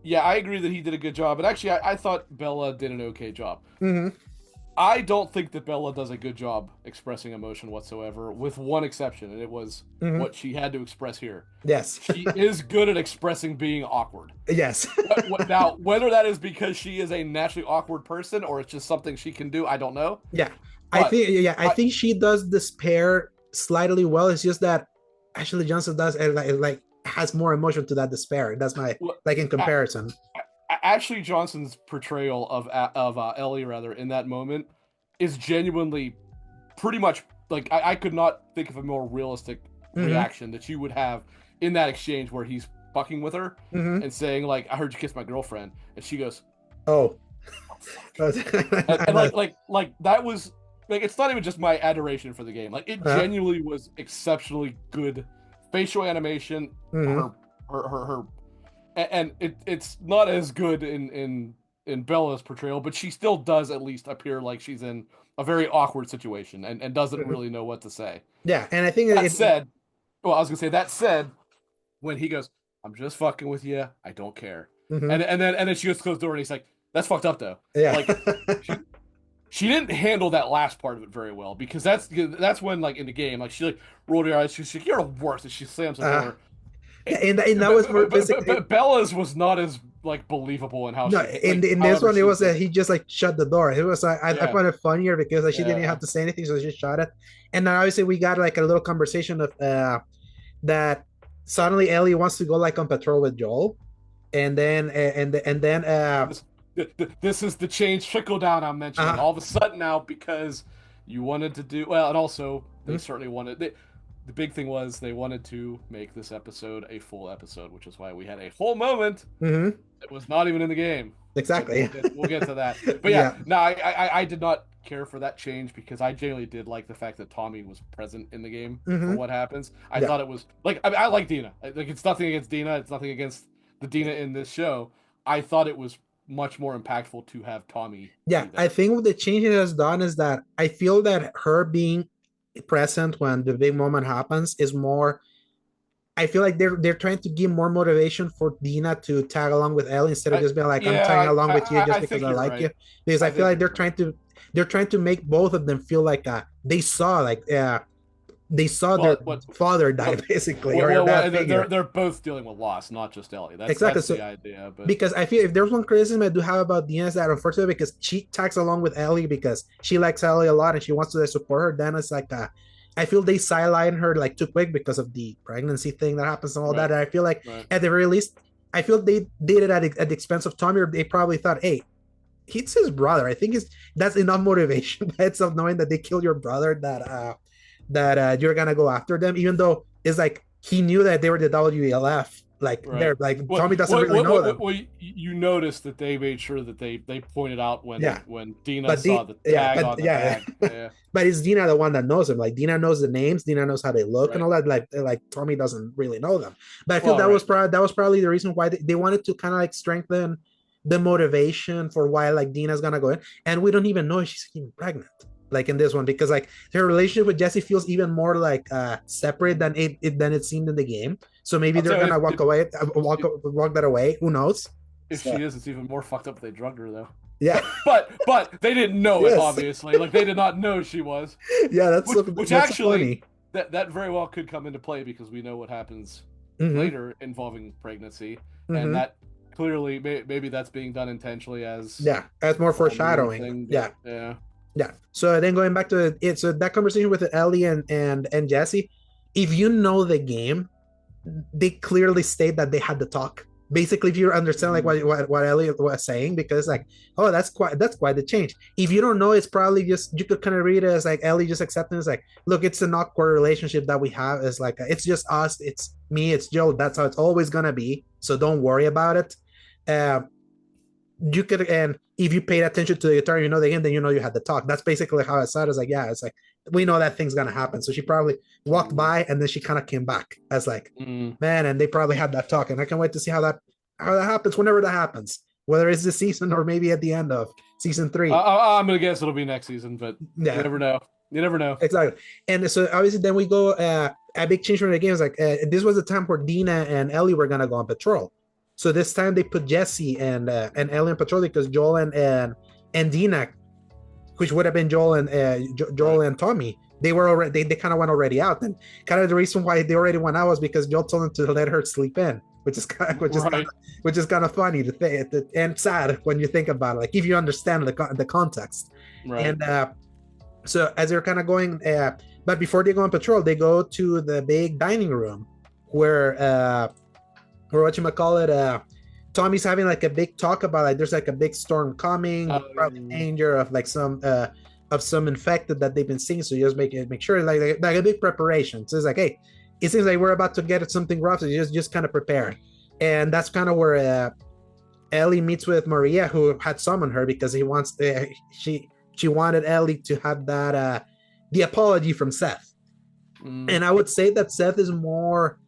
yeah, I agree that he did a good job, and actually, I thought Bella did an okay job. Mm-hmm. I don't think that Bella does a good job expressing emotion whatsoever, with one exception, and it was Mm-hmm. what she had to express here. Yes. She is good at expressing being awkward. Yes. Now, whether that is because she is a naturally awkward person or it's just something she can do, I don't know. Yeah. But I think she does despair slightly well. It's just that Ashley Johnson does like has more emotion to that despair. That's my like in comparison. Ashley Johnson's portrayal of Ellie rather in that moment is genuinely pretty much like I could not think of a more realistic reaction that you would have in that exchange where he's fucking with her and saying like, "I heard you kiss my girlfriend," and she goes, "Oh," and like that was like it's not even just my adoration for the game. Like it genuinely was exceptionally good facial animation. Her and it's not as good in Bella's portrayal, but she still does at least appear like she's in a very awkward situation and doesn't really know what to say. Yeah, and I think that said, well, I was gonna say that said, when he goes, "I'm just fucking with you, I don't care," and then she goes to close the door and he's like, "That's fucked up though." Yeah, like she didn't handle that last part of it very well because that's when like in the game like she like rolled her eyes, she's like, "You're a worse," and she slams the door. Yeah, and that was more basically. But Bella's was not as like believable in how no, she. in this one it was that he just like shut the door. It was I found it funnier because like, she didn't even have to say anything, so she shut it. And then obviously we got like a little conversation of that suddenly Ellie wants to go like on patrol with Joel, and then this is the change trickle down I'm mentioning. All of a sudden now because you wanted to do well, and also they certainly wanted. The big thing was they wanted to make this episode a full episode, which is why we had a whole moment that was not even in the game. Exactly. We'll get to that. But yeah, no, I did not care for that change because I genuinely did like the fact that Tommy was present in the game for what happens. I thought it was like I like Dina. Like it's nothing against Dina. It's nothing against the Dina in this show. I thought it was much more impactful to have Tommy. Yeah, I think what the change it has done is that I feel that her being present when the big moment happens is more. I feel like they're trying to give more motivation for Dina to tag along with Ellie instead of just being like, I'm tagging along with you just because I like you. Because I feel like they're trying to make both of them feel like they saw like they saw their Well, what, father die what, basically, what, or what, that what figure. they're both dealing with loss, not just Ellie. Exactly. That's So the idea. But because I feel if there's one criticism I do have about Dina is that unfortunately because she tags along with Ellie because she likes Ellie a lot and she wants to support her, then it's like I feel they sideline her like too quick because of the pregnancy thing that happens and all that. right, And I feel like right. at the very least, I feel they did it at the expense of Tommy, or they probably thought, hey, he's his brother. I think that's enough motivation by itself knowing that they killed your brother that you're gonna go after them, even though it's like he knew that they were the WLF. Like Right. they're like What Tommy doesn't what really what know what, them. what you noticed that they made sure that they pointed out Yeah, when Dina but saw the tag on the yeah, bag. Yeah. but it's Dina the one that knows them. Like Dina knows the names, Dina knows how they look and Right. all that. Like Tommy doesn't really know them. But I feel Well, right. that was probably the reason why they wanted to kind of like strengthen the motivation for why like Dina's gonna go in, and we don't even know if she's even pregnant. Like in this one, because like her relationship with Jesse feels even more like separate than it seemed in the game. So maybe I'll they're tell you gonna walk away, walk that away. Who knows? if So she is, it's even more fucked up if they drugged her though. yeah, But they didn't know it yes, obviously. Like they did not know she was. yeah. Which That's so actually funny. that very well could come into play because we know what happens Mm-hmm. later involving pregnancy, and Mm-hmm. that clearly maybe that's being done intentionally as Yeah, that's more a whole movie foreshadowing. thing. But Yeah, yeah, yeah. So then going back to it, so that conversation with Ellie and Jesse, if you know the game, they clearly state that they had the talk. Basically, if you understand like mm, what Elliot was saying, because like, oh, that's quite the change. If you don't know, it's probably just you could kind of read it as like Ellie just accepting. It's like, look, it's an awkward relationship that we have. It's like it's just us, it's me, it's Joe. That's how it's always gonna be. So don't worry about it. Uh, you could, and if you paid attention to the guitar, you know the game, then you know you had the talk. That's basically how I saw it. It's like, yeah, it's like we know that thing's gonna happen. So she probably walked mm, by and then she kind of came back as like, mm. man, and they probably had that talk. And I can't wait to see how that happens whenever that happens, whether it's this season or maybe at the end of season three. I'm gonna guess it'll be next season, but you Yeah, never know. You never know. exactly. And so obviously then we go a big change from the game is like this was the time where Dina and Ellie were gonna go on patrol. So this time they put Jesse and Ellie on patrol because Joel and Dina, which would have been Joel and Joel Right. and Tommy, they were already they kind of went already out. And kind of the reason why they already went out was because Joel told them to let her sleep in, which is kind of, Right. which is kind of funny to think and sad when you think about it. Like if you understand the context. Right. And so as they're kind of going, but before they go on patrol, they go to the big dining room where or what you might call it, Tommy's having like a big talk about like there's like a big storm coming, there's probably Um, danger of some infected that they've been seeing. So you just make sure like a big preparation. So it's like, hey, it seems like we're about to get something rough. So you just kind of prepare. And that's kind of where Ellie meets with Maria, who had summoned her because he wants she wanted Ellie to have that the apology from Seth. mm. And I would say that Seth is more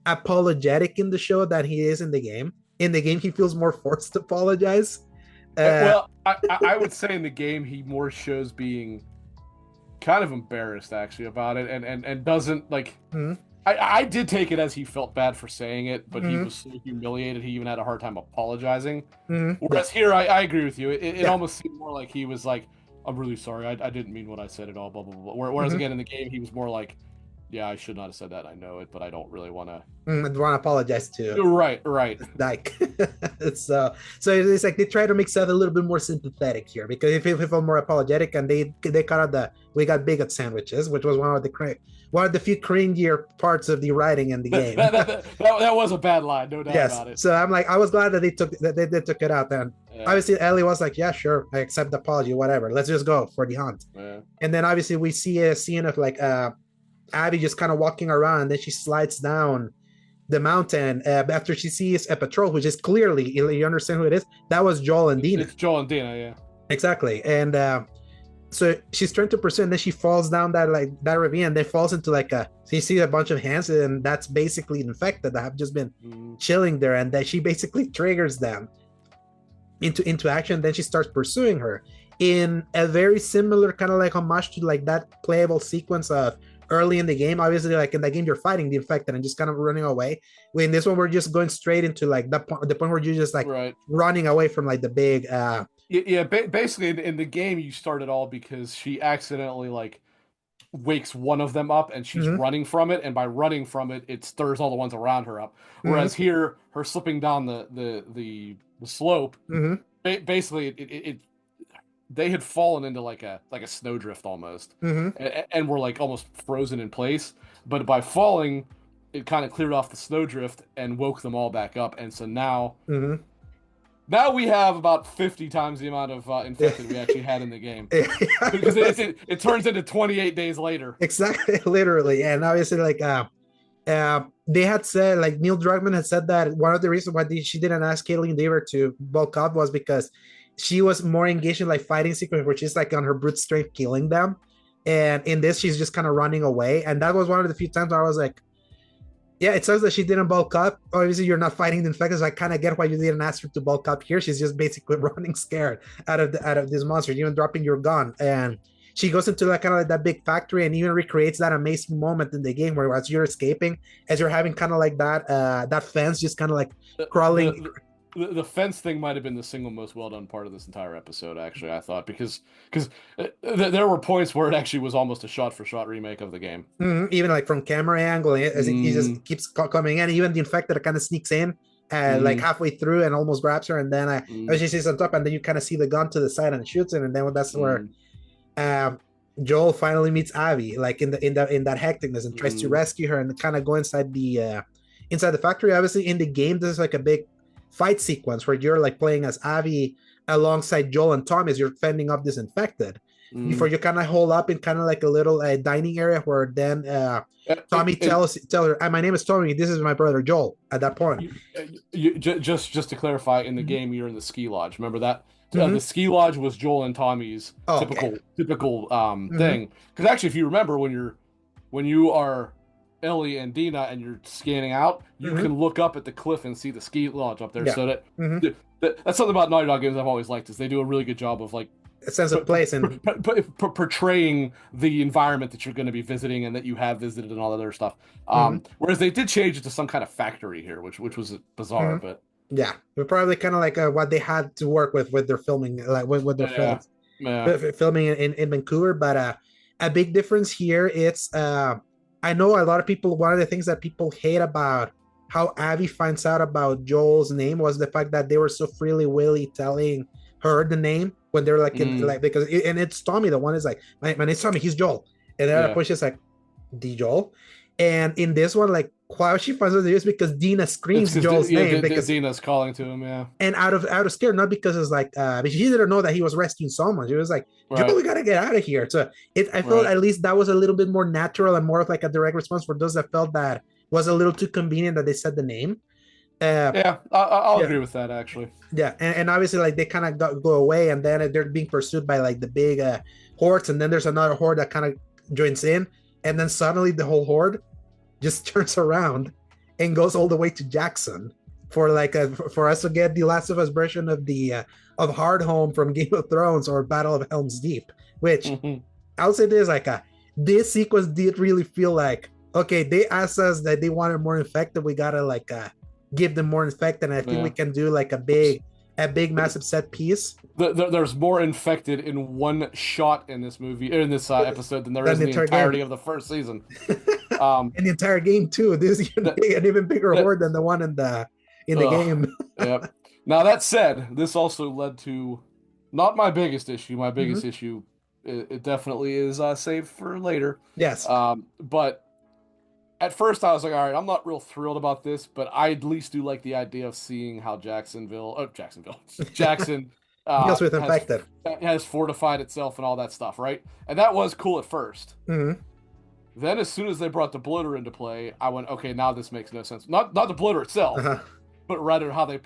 apologetic in the show than he is in the game. In the game, he feels more forced to apologize. Uh, Well, I would say in the game he more shows being kind of embarrassed actually about it, and doesn't like. mm, I did take it as he felt bad for saying it, but he mm, was so humiliated he even had a hard time apologizing. yeah, Whereas here, I agree with you. It yeah, almost seemed more like he was like, "I'm really sorry. I didn't mean what I said at all." Blah blah blah. Whereas mm-hmm, again in the game, he was more like, "Yeah, I should not have said that. I know it, but I don't really want to." I want to apologize to Right, right, Dyke. So it's like they try to make Seth a little bit more sympathetic here because if he felt more apologetic and they cut out the we got bigot sandwiches, which was one of the few cringier parts of the writing in the game. that was a bad line, no doubt Yes. about it. So I'm like, I was glad that they took it out. Then Yeah, obviously Ellie was like, yeah, sure, I accept the apology, whatever. Let's just go for the hunt. yeah. And then obviously we see a scene of like Abby just kind of walking around, and then she slides down the mountain after she sees a patrol, which is clearly you understand who it is. That was Joel and Dina. It's Joel and Dina, yeah. Exactly. And so she's trying to pursue, and then she falls down that ravine, and then falls into like a. So you see a bunch of hands, and that's basically infected that have just been Mm. chilling there, and then she basically triggers them into action. Then she starts pursuing her in a very similar kind of like homage to like that playable sequence of early in the game. Obviously, like in that game, you're fighting the infected and just kind of running away. In this one, we're just going straight into like the point where you're just like Right. running away from like the big Yeah, basically in the game you start it all because she accidentally like wakes one of them up and she's Mm-hmm. running from it, and by running from it, it stirs all the ones around her up. Whereas Mm-hmm. here, her slipping down the slope, Mm-hmm. basically they had fallen into like a snowdrift almost, Mm-hmm. and were like almost frozen in place. But by falling, it kind of cleared off the snowdrift and woke them all back up. And so Mm-hmm. now we have about 50 times the amount of infected we actually had in the game, because Because it turns into 28 days later. exactly, literally, and obviously, like, they had said, like, Neil Druckmann had said that one of the reasons why she didn't ask Caitlin Dever to bulk up was because she was more engaged in like fighting sequence where she's like on her brute strength killing them, and in this she's just kind of running away, and that was one of the few times where I was like, yeah, it says that she didn't bulk up. Obviously, you're not fighting the infected, so I kind of get why you didn't ask her to bulk up here. She's just basically running scared out of this monster, even dropping your gun. And she goes into like kind of like that big factory and even recreates that amazing moment in the game where as you're escaping, as you're having kind of like that fence just kind of like The, crawling. the the fence thing might have been the single most well done part of this entire episode, actually. I thought, because there were points where it actually was almost a shot for shot remake of the game. Even like from camera angle, as he Mm, just keeps coming in. Even the infected kind of sneaks in, like mm, halfway through and almost grabs her, and then mm, she sees on top, and then you kind of see the gun to the side and shoots it, and then that's where mm, um, Joel finally meets Abby, like in that hecticness, and tries to mm, rescue her and kind of go inside the factory. Obviously, in the game, this is like a big fight sequence where you're like playing as Abby alongside Joel and Tom as you're fending off this infected. Before mm. you kind of hole up in kind of like a little dining area where then Tommy tell her, "My name is Tommy. This is my brother Joel." At that point, Just to clarify, in the mm-hmm. game, you're in the ski lodge. Remember that? The Mm-hmm. ski lodge was Joel and Tommy's Oh, okay. typical Mm-hmm. thing. Because actually, if you remember, when you are Ellie and Dina and you're scanning out, you Mm-hmm. can look up at the cliff and see the ski lodge up there. Yeah. So Mm-hmm. that's something about Naughty Dog games I've always liked, is they do a really good job of like A sense of place and portraying the environment that you're going to be visiting and that you have visited and all that other stuff. mm-hmm. Whereas they did change it to some kind of factory here, which was bizarre, Mm-hmm. but Yeah, but probably kind of like what they had to work with their filming, like with their yeah, films, yeah, filming in Vancouver. But a big difference here, it's I know a lot of people. One of the things that people hate about how Abby finds out about Joel's name was the fact that they were so freely willy telling her the name when they're like in mm, like and it's Tommy. The one is like my name's Tommy. He's Joel, and then at a yeah. point she's like the Joel. And in this one, like why she finds out is because Dina It's screams because Joel's yeah, name because Dina's calling to him. Yeah, and out of scare, not because it's like because she didn't know that he was rescuing someone. She was like, Joel, right, we gotta get out of here. So I felt right. at least that was a little bit more natural and more of like a direct response for those that felt that was a little too convenient that they said the name. Uh, Yeah, I'll yeah, agree with that actually. yeah, and obviously like they kind of go away, and then they're being pursued by like the big hordes, and then there's another horde that kind of joins in, and then suddenly the whole horde just turns around and goes all the way to Jackson for like for us to get the Last of Us version of the of Hardhome from Game of Thrones or Battle of Helm's Deep. Which I'll say this like this sequence did really feel like okay, they asked us that they wanted more infected, we gotta like give them more infected, and I think we Yeah. can do like a big massive set piece There's more infected in one shot in this movie, in this episode, than there than is the in the entire game. entirety of the first season. Um, In the entire game too. This is that, an even bigger that, horde than the one in the ugh, game. yeah. Now that said, this also led to not my biggest issue. My biggest Mm-hmm. issue, it definitely is saved for later. Yes. But at first I was like, all right, I'm not real thrilled about this, but I at least do like the idea of seeing how Jackson Deals with has infected. fortified itself and all that stuff, right? And that was cool at first. Mm-hmm. Then as soon as they brought the bloater into play, I went, okay, now this makes no sense. Not the bloater itself, Uh-huh. but rather how they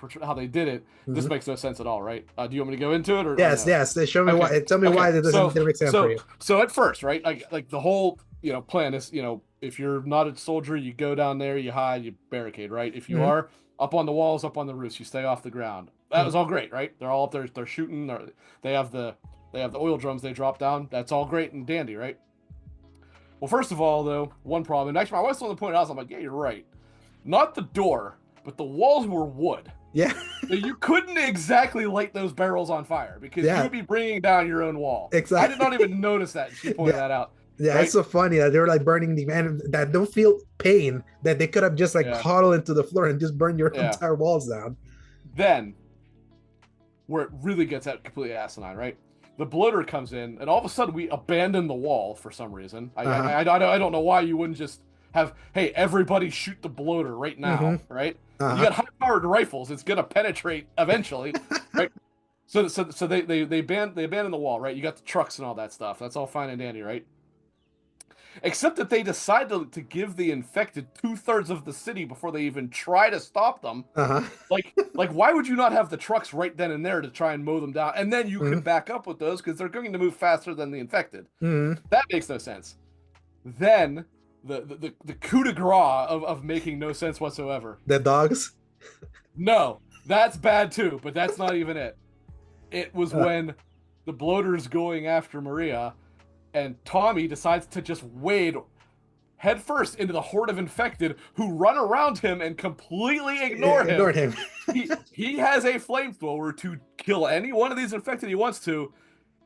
did it. This Mm-hmm. makes no sense at all, right? Do you want me to go into it or Yes, no? yes. They show me Okay, why. Tell me okay. why that didn't make sense for you. So at first, right? Like the whole plan is if you're not a soldier, you go down there, you hide, you barricade, right? If you Mm-hmm. are up on the walls, up on the roofs, you stay off the ground. That was all great, right? They're all up there, they're shooting, they have the oil drums they drop down. That's all great and dandy, right? Well, first of all, though, one problem, and actually my wife's the one that pointed out, so I'm like, yeah, you're right. Not the door, but the walls were wood. Yeah. So you couldn't exactly light those barrels on fire because Yeah. you'd be bringing down your own wall. I did Exactly. not even notice that. She pointed Yeah. that out. Yeah, it's right? so funny that they were like burning the man that don't feel pain, that they could have just like Yeah, huddled into the floor and just burn your yeah. entire walls down. Then where it really gets out completely asinine, right? The bloater comes in, and all of a sudden we abandon the wall for some reason. Uh-huh. I don't know why you wouldn't just have, hey, everybody shoot the bloater right now, Mm-hmm. right? And you Uh-huh. got high-powered rifles; it's gonna penetrate eventually, right? So they abandon the wall, right? You got the trucks and all that stuff. That's all fine and dandy, right? Except that they decide to give the infected two-thirds of the city before they even try to stop them. Uh-huh. Like, why would you not have the trucks right then and there to try and mow them down, and then you could Mm-hmm. back up with those because they're going to move faster than the infected? Mm-hmm. That makes no sense. Then the coup de grace of making no sense whatsoever. The dogs. No, that's bad too, but that's not even it. It was Uh, when the bloater's going after Maria, and Tommy decides to just wade headfirst into the horde of infected who run around him and completely ignore him. ignored him. He has a flamethrower to kill any one of these infected he wants to,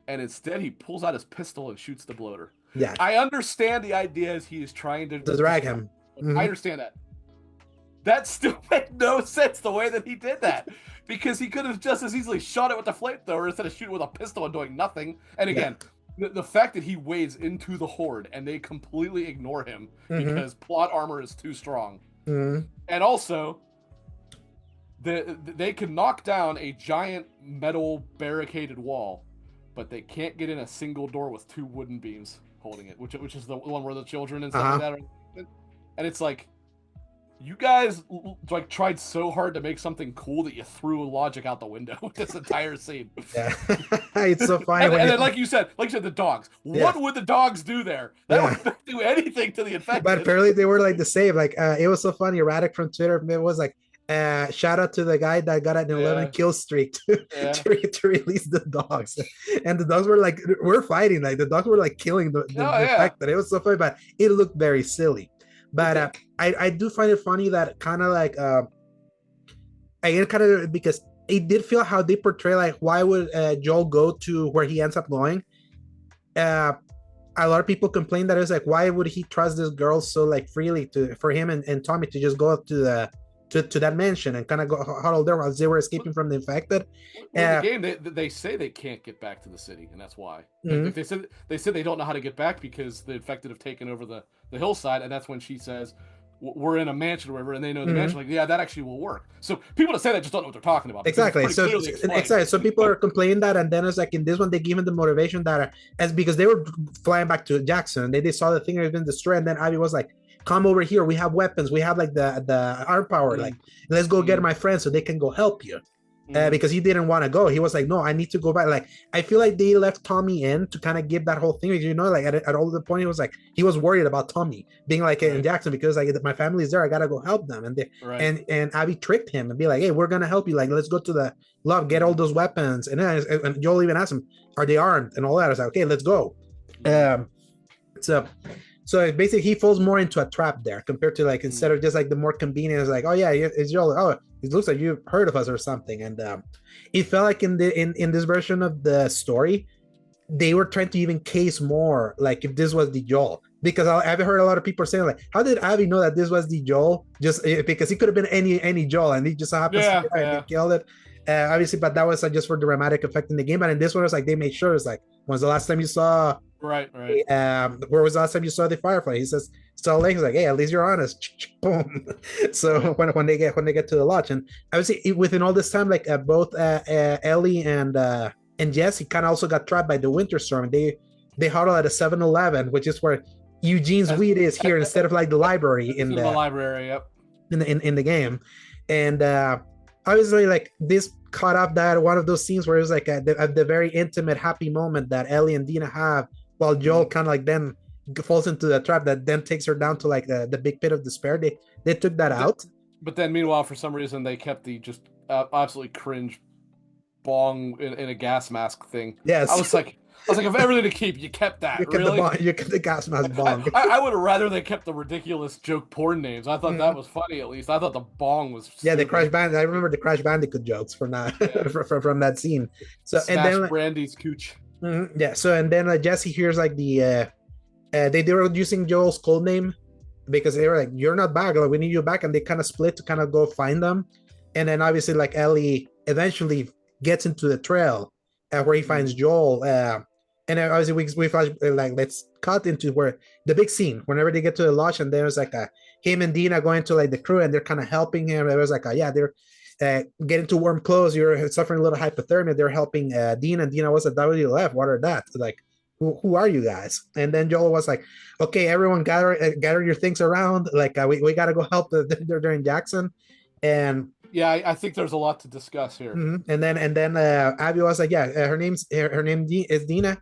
and instead he pulls out his pistol and shoots the bloater. Yeah, I understand the idea is he is trying to to drag distract him. him. I Mm-hmm. understand that. That still made no sense the way that he did that. Because he could have just as easily shot it with the flamethrower instead of shooting with a pistol and doing nothing. And Yeah. again, the fact that he wades into the horde and they completely ignore him Mm-hmm. because plot armor is too strong. Mm-hmm. And also, they can knock down a giant metal barricaded wall, but they can't get in a single door with two wooden beams holding it, which is the one where the children and stuff like that are. And it's like, you guys like tried so hard to make something cool that you threw logic out the window with this entire scene. Yeah. It's so funny And when then, like you said, the dogs. yeah. What would the dogs do there? That Yeah. would not do anything to the infected. But apparently they were like the same. Like it was so funny. Radic from Twitter, it was like, shout out to the guy that got an 11 Yeah, kill streak to, yeah. to release the dogs. And the dogs were like, we're fighting. Like the dogs were like killing Oh the yeah. fact that it was so funny, but it looked very silly. But I do find it funny that kind of like I kind of because it did feel how they portray like why would Joel go to where he ends up going. Uh, a lot of people complain that it's like why would he trust this girl so like freely to for him and Tommy to just go up to the to that mansion and kind of go huddle there while they were escaping from the infected. Well, in the game, they say they can't get back to the city, and that's why. Mm-hmm. Like, they said they don't know how to get back because the infected have taken over the hillside, and that's when she says, "We're in a mansion or whatever," and they know the mansion. Like, yeah, that actually will work. So people that say that just don't know what they're talking about. Exactly. So exactly. So people are complaining that, and then it's like in this one they give him the motivation that as because they were flying back to Jackson, and they saw the thing had been destroyed, and then Abby was like, "Come over here. We have weapons. We have like the arm power. Like, let's go get my friends so they can go help you." Because he didn't want to go. He was like, no, I need to go back. Like, I feel like they left Tommy in to kind of give that whole thing. You know, like at all the point, he was like, he was worried about Tommy being like in Jackson because like my family's there. I gotta go help them. And and Abby tricked him and be like, hey, we're gonna help you. Like, let's go to the love, get all those weapons. And then and Joel even asked him, are they armed and all that? I was like, okay, let's go. So basically he falls more into a trap there compared to like instead of just like the more convenient, like, oh yeah, it's Joel. Oh, it looks like you've heard of us or something. And it felt like in this version of the story, they were trying to even case more like if this was the Joel. Because I've heard a lot of people saying like, how did Abby know that this was the Joel? Just because he could have been any Joel and he just happens to and killed it. Obviously, but that was just for the dramatic effect in the game. And in this one, it's like they made sure it's like, when's the last time you saw? Right. Where was the last time you saw the Firefly? He says, Salt Lake. He's like, hey, at least you're honest. Boom. So when they get to the lodge, and obviously within all this time, like both Ellie and Jesse kind of also got trapped by the winter storm. They huddle at a 7-Eleven, which is where Eugene's weed is here instead of like the library in the library. Yep. In the game, and obviously like this caught up that one of those scenes where it was like at the very intimate happy moment that Ellie and Dina have, while Joel kind of like then falls into the trap that then takes her down to like the big pit of despair. They took that out, but then meanwhile for some reason they kept the just absolutely cringe bong in a gas mask thing. Yes. I was like, if everything to keep, you kept that. You kept the gas mask bong. I would have rather they kept the ridiculous joke porn names. I thought that was funny. At least I thought the bong was stupid. Yeah, the Crash Band. I remember the Crash Bandicoot jokes from that from that scene. So Smash and then Brandy's cooch. Yeah. So and then Jesse hears like the They were using Joel's code name because they were like, "You're not back. Like, we need you back." And they kind of split to kind of go find them. And then obviously, like Ellie eventually gets into the trail where he finds Joel. And then obviously we flash like let's cut into where the big scene whenever they get to the lodge and there's like a him and Dina going to like the crew and they're kind of helping him. It was like yeah they're getting to warm clothes. You're suffering a little hypothermia. They're helping Dina and Dina was at WLF. What are that like? Who are you guys? And then Joel was like, okay, everyone gather your things around. Like we got to go help they're in Jackson. And Yeah, I think there's a lot to discuss here. and then Abby was like, yeah, her name is Dina,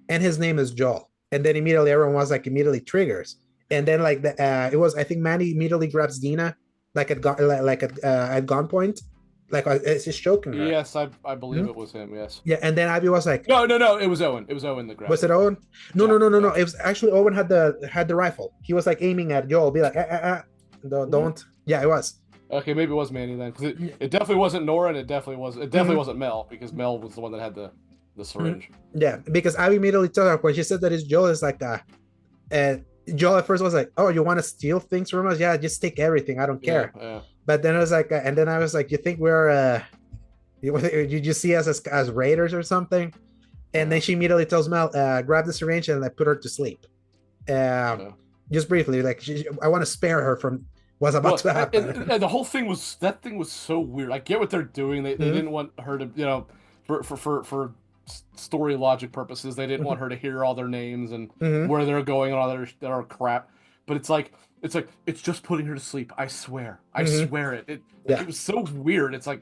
and his name is Joel. And then immediately everyone was like immediately triggers. And then like it was I think Manny immediately grabs Dina like at gunpoint, like it's just choking her. Yes, I believe Mhm. it was him. Yes. Yeah, and then Abby was like, No. It was Owen. It was Owen that grabbed was it her. Owen? No, Yeah, no, no, no, no. yeah. It was actually Owen had the rifle. He was like aiming at Joel, be like, Was it? don't. Yeah, it was. Okay, maybe it was Manny then, because Yeah. it definitely wasn't Nora, and it definitely Mhm. wasn't Mel, because Mel was the one that had the Mhm. syringe. Yeah, because Abby immediately told her when she said that it's Joel, it's like, and Joel at first was like, "Oh, you want to steal things from us? Yeah, just take everything. I don't Yeah, care." yeah. But then it was like, and then I was like, "You think we're you see us as raiders or something?" And then Uh-huh. she immediately tells Mel, "Grab the syringe and like put her to sleep." Um, Yeah. just briefly, like I want to spare her from what's about Well, to and, happen. and the whole thing was that thing was so weird. I get what they're doing. They Mhm, didn't want her to, for story logic purposes, they didn't mhm, want her to hear all their names and mhm. where they're going and all their crap. But it's just putting her to sleep. I Mhm. swear it. It Yeah. was so weird. It's like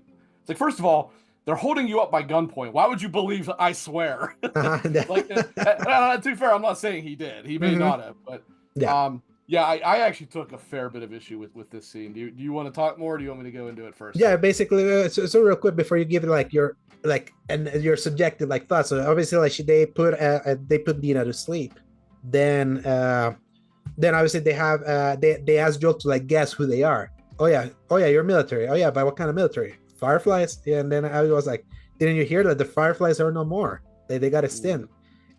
first of all, they're holding you up by gunpoint. Why would you believe I swear? Yeah. Like, to be fair, I'm not saying he did. He may Mhm. not have, but Yeah. yeah, I actually took a fair bit of issue with this scene. Do you want to talk more, or do you want me to go into it first? Yeah, basically, so real quick before you give it like your like and your subjective like thoughts. So obviously, like they put Dina to sleep. Then then obviously they have they ask Joel to like guess who they are. Oh yeah, you're military. Oh yeah, but what kind of military? Fireflies. Yeah, and then I was like, didn't you hear that the Fireflies are no more? They got a Mm, stint,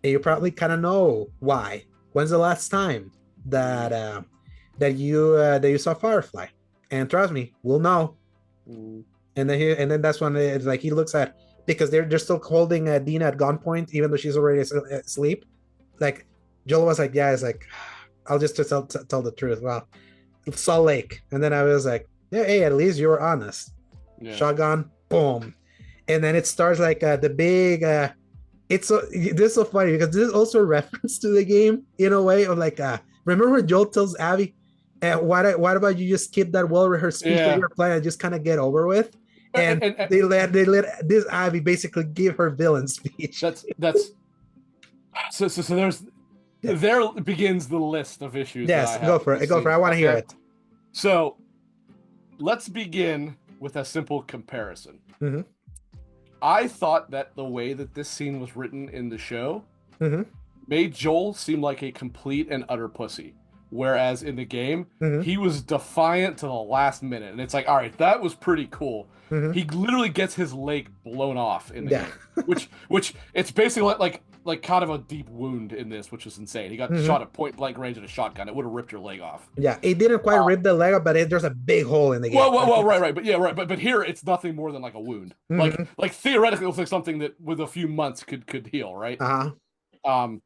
and you probably kind of know why. When's the last time that mm, that you saw Firefly? And trust me, we'll know. mm. And then that's when it's like he looks at because they're still holding Dina at gunpoint even though she's already asleep. Like Joel was like, yeah, it's like I'll just tell the truth. Well, Salt Lake, and then I was like, yeah, hey, at least you were honest. Yeah. Shotgun, boom, and then it starts like the big. It's so this is so funny because this is also a reference to the game in a way of like remember when Joel tells Abby, what about you just skip that well rehearsed speech that Yeah. you're planning and just kind of get over with? And And they let this Abby basically give her villain speech. that's so Yeah, there begins the list of issues that I yes, have with this go for it. scene. I want to hear Okay. it. So let's begin with a simple comparison. Mm-hmm, I thought that the way that this scene was written in the show mm-hmm, made Joel seem like a complete and utter pussy. Whereas in the game, mm-hmm, he was defiant to the last minute. And it's like, all right, that was pretty cool. mm-hmm. He literally gets his leg blown off in the Yeah. game, which it's basically like kind of a deep wound in this, which is insane. He got shot Mm-hmm. at point blank range with a shotgun. It would have ripped your leg off. Yeah, it didn't quite Uh, rip the leg up, but there's a big hole in the game. right, but yeah, right, but here it's nothing more than like a wound. Mm-hmm. Like theoretically, it looks like something that with a few months could heal, right? Uh-huh. Um,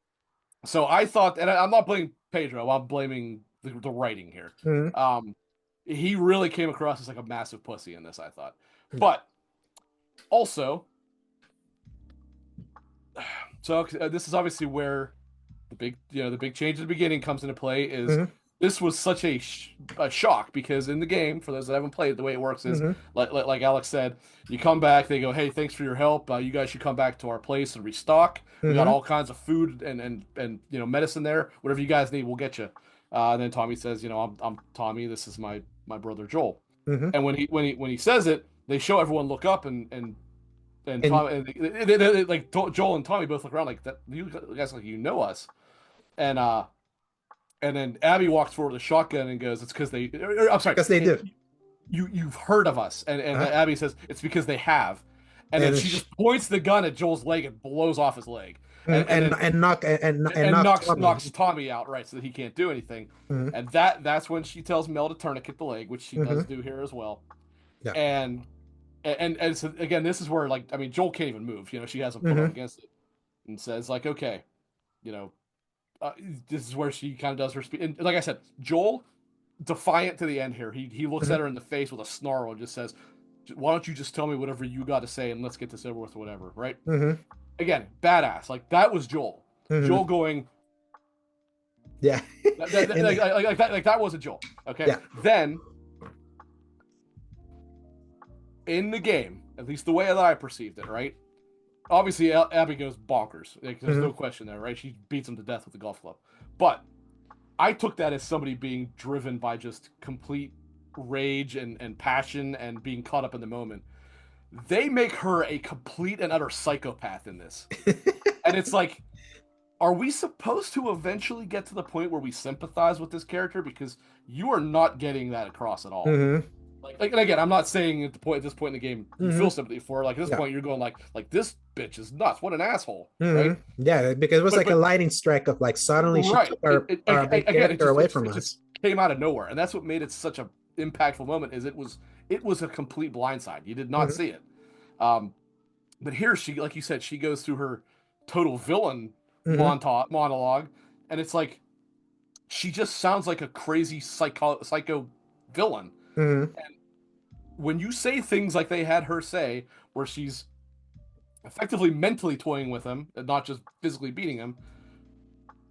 So I thought, and I'm not blaming Pedro, I'm blaming the writing here. Mm-hmm. Um, he really came across as like a massive pussy in this, I thought. Yeah. But also, so this is obviously where the big change at the beginning comes into play. Is Mm-hmm. this was such a shock because in the game, for those that haven't played, the way it works is Mm-hmm. like Alex said, you come back, they go, hey, thanks for your help. You guys should come back to our place and restock. We got Mm-hmm. all kinds of food and medicine there. Whatever you guys need, we'll get you. And then Tommy says, I'm Tommy. This is my brother Joel. Mm-hmm. And when he says it, they show everyone look up and And Tom and like Joel and Tommy both look around like that. You guys like us. And and then Abby walks forward with a shotgun and goes, "It's because they." I'm sorry. because they do. You've heard of us, and Uh-huh. Abby says it's because they have, and then And she just points the gun at Joel's leg and blows off his leg. and then and and knock knocks Tommy. Tommy out, right, so that he can't do anything. Mm-hmm. And that's when she tells Mel to tourniquet the leg, which she does Mm-hmm. do here as well. Yeah. And and so again, this is where, like, I mean, Joel can't even move. She hasn't put up Mm-hmm. against it, and says like, okay, you know, this is where she kind of does her speech. And like I said, Joel, defiant to the end here. He looks Mm-hmm. at her in the face with a snarl and just says, "Why don't you just tell me whatever you got to say and let's get this over with, or whatever." Right? Mm-hmm. Again, badass. Like that was Joel. Mm-hmm. Joel going, Yeah. And like that wasn't Joel. Okay. yeah. Then in the game, at least the way that I perceived it, right? Obviously, Abby goes bonkers. Like, there's Mm-hmm. no question there, right? She beats him to death with the golf club. But I took that as somebody being driven by just complete rage and passion and being caught up in the moment. They make her a complete and utter psychopath in this. And it's like, are we supposed to eventually get to the point where we sympathize with this character? Because you are not getting that across at all. Mm-hmm. And again, I'm not saying at this point in the game you Mm-hmm. feel sympathy for her. Like at this Yeah. point, you're going like this bitch is nuts. What an asshole, right? Mm-hmm. Yeah, because it was like a But lightning strike of like suddenly she right, took our main again, character away from it just us. came out of nowhere, and that's what made it such a impactful moment. Is it was a complete blindside. You did not Mm-hmm. see it. Um, but here she, like you said, she goes through her total villain Mm-hmm. monologue, and it's like she just sounds like a crazy psycho villain. Mm-hmm. When you say things like they had her say, where she's effectively mentally toying with him and not just physically beating him,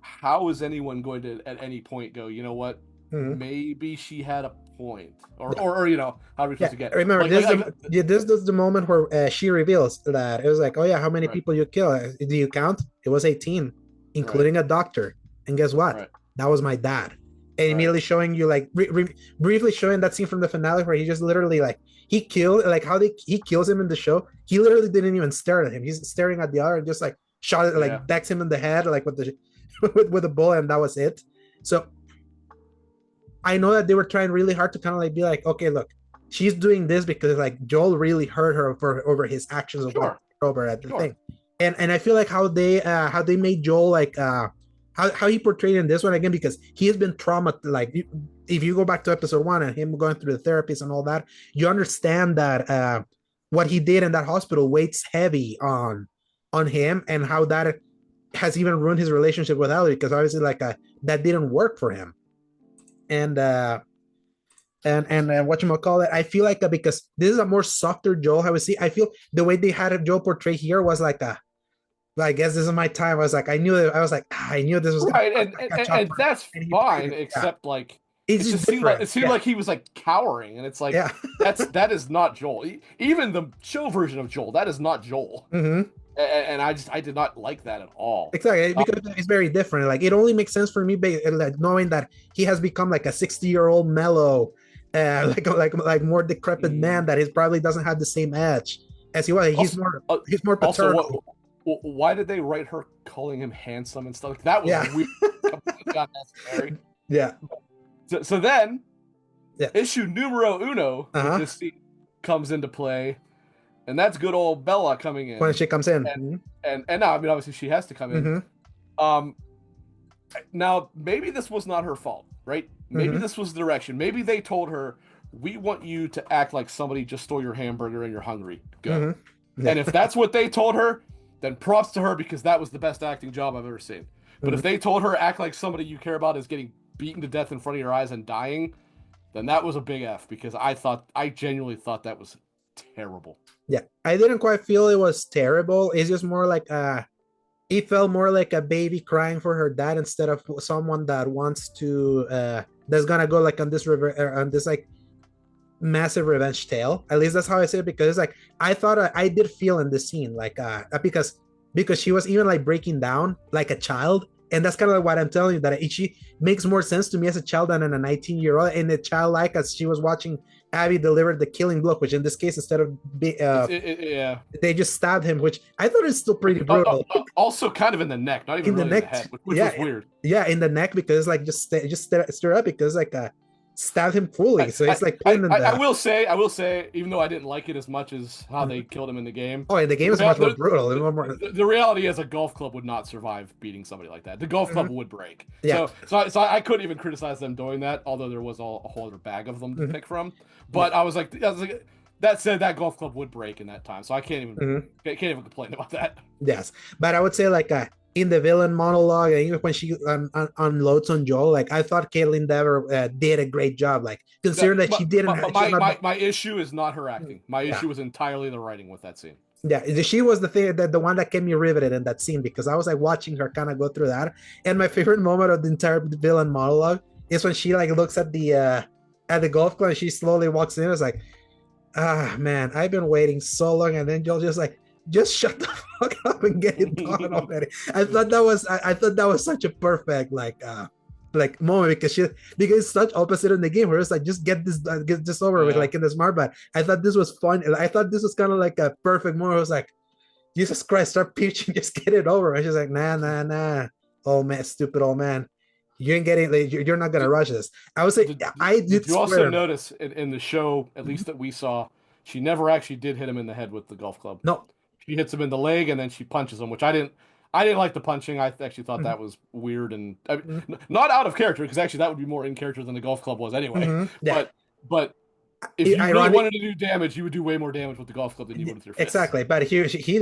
how is anyone going to at any point go, you know what, Mm-hmm. maybe she had a point, or Yeah. or you know, how are we Yeah, supposed to get remember this is the moment where she reveals that it was like, oh yeah, how many right, people you kill? Do you count? It was 18, right, including a doctor. And guess what? right, That was my dad. And right, immediately showing you like briefly showing that scene from the finale where he just literally like he killed like he kills him in the show. He literally didn't even stare at him. He's staring at the other and just like shot it yeah, like decks him in the head like with the with a bullet, and that was it. So I know that they were trying really hard to kind of like be like, okay, look, she's doing this because like Joel really hurt her over his actions of what sure, over at the sure, thing, and I feel like how they made Joel like how he portrayed in this one again, because he has been traumatized. Like if you go back to episode 1 and him going through the therapies and all that, you understand that what he did in that hospital weighs heavy on him, and how that has even ruined his relationship with Ellie, because obviously like that didn't work for him. And what you call it, I feel like because this is a more softer Joel, I would see, I feel the way they had Joel portrayed here was like I guess this is my time. I was like, I knew this was gonna right, catch up, and that's and he fine, yeah, except like it's just it different. seemed Yeah, like he was like cowering, and it's like yeah. that is not Joel. Even the show version of Joel, that is not Joel. Mm-hmm. And I did not like that at all. Exactly, because it's very different. Like it only makes sense for me, like knowing that he has become like a 60-year-old mellow, like more decrepit man that he probably doesn't have the same edge as he was. Also, He's more also, paternal. why did they write her calling him handsome and stuff? Like, that was Yeah, weird, completely unnecessary. yeah, So then, yeah. issue numero uno with Uh-huh. this scene comes into play, and that's good old Bella coming When in, she comes in. and Mm-hmm. and now, I mean, obviously she has to come in. Mm-hmm. Um, Now maybe this was not her fault, right? Maybe Mm-hmm. this was the direction. Maybe they told her, "We want you to act like somebody just stole your hamburger and you're hungry. Go." Mm-hmm. And Yeah. if that's what they told her, then props to her, because that was the best acting job I've ever seen. But Mm-hmm. if they told her act like somebody you care about is getting beaten to death in front of your eyes and dying, then that was a big F, because I genuinely thought that was terrible. Yeah, I didn't quite feel it was terrible. It's just more like it felt more like a baby crying for her dad instead of someone that wants to that's gonna go like on this on this like massive revenge tale. At least that's how I say it, because it's like I thought I did feel in this scene like because she was even like breaking down like a child, and that's kind of like what I'm telling you, that she makes more sense to me as a child than in a 19-year-old, and the child, like as she was watching Abby deliver the killing blow, which in this case instead of Yeah. they just stabbed him, which I thought is still pretty brutal. Also, kind of in the neck, not even In the really in the neck, head, which yeah, was weird. yeah, in the neck, because like just stir up, because like stabbed him fully. So I, it's like putting in the I will say, even though I didn't like it as much as how they Mhm. killed him in the game, Oh, and the the game is real much more brutal. It's more, the reality is a golf club would not survive beating somebody like that. The golf club Mhm. would break. Yeah. So I couldn't even criticize them doing that, although there was a whole other bag of them to Mhm. pick from. Yeah. But I was like, that said, that golf club would break in that time, so I Mhm. can't even complain about that. Yes, but I would say like in the villain monologue, and even when she unloads on Joel, like I thought Caitlin Dever did a great job. Like No, considering that she didn't, but she's not. my issue is not her acting. My Yeah, issue was entirely the writing with that scene. yeah. She was the thing that the one that kept me riveted in that scene because I was like watching her kind of go through that. And my favorite moment of the entire villain monologue is when she like looks at the golf club and she slowly walks in. It's like, ah man, I've been waiting so long, and then Joel just like just shut the fuck up and get it done already. I thought that was such a perfect like moment because it's such opposite in the game where it's like just get this over with Yeah. like in the smart but I thought this was fun. I thought this was kind of like a perfect moment. I was like, Jesus Christ, start pitching, just get it over. And she's like, nah, old man, stupid old man. You ain't getting like, you're not gonna Did, rush this. I would say I did did you also swear. notice in the show, at least that we saw, she never actually did hit him in the head with the golf club. No. She hits him in the leg and then she punches him, which I didn't like the punching. I actually thought that was weird and I mean, not out of character because actually that would be more in character than the golf club was anyway. Yeah. But if you really Ironic. wanted to do damage, you would do way more damage with the golf club than you would with your fists. Exactly, but he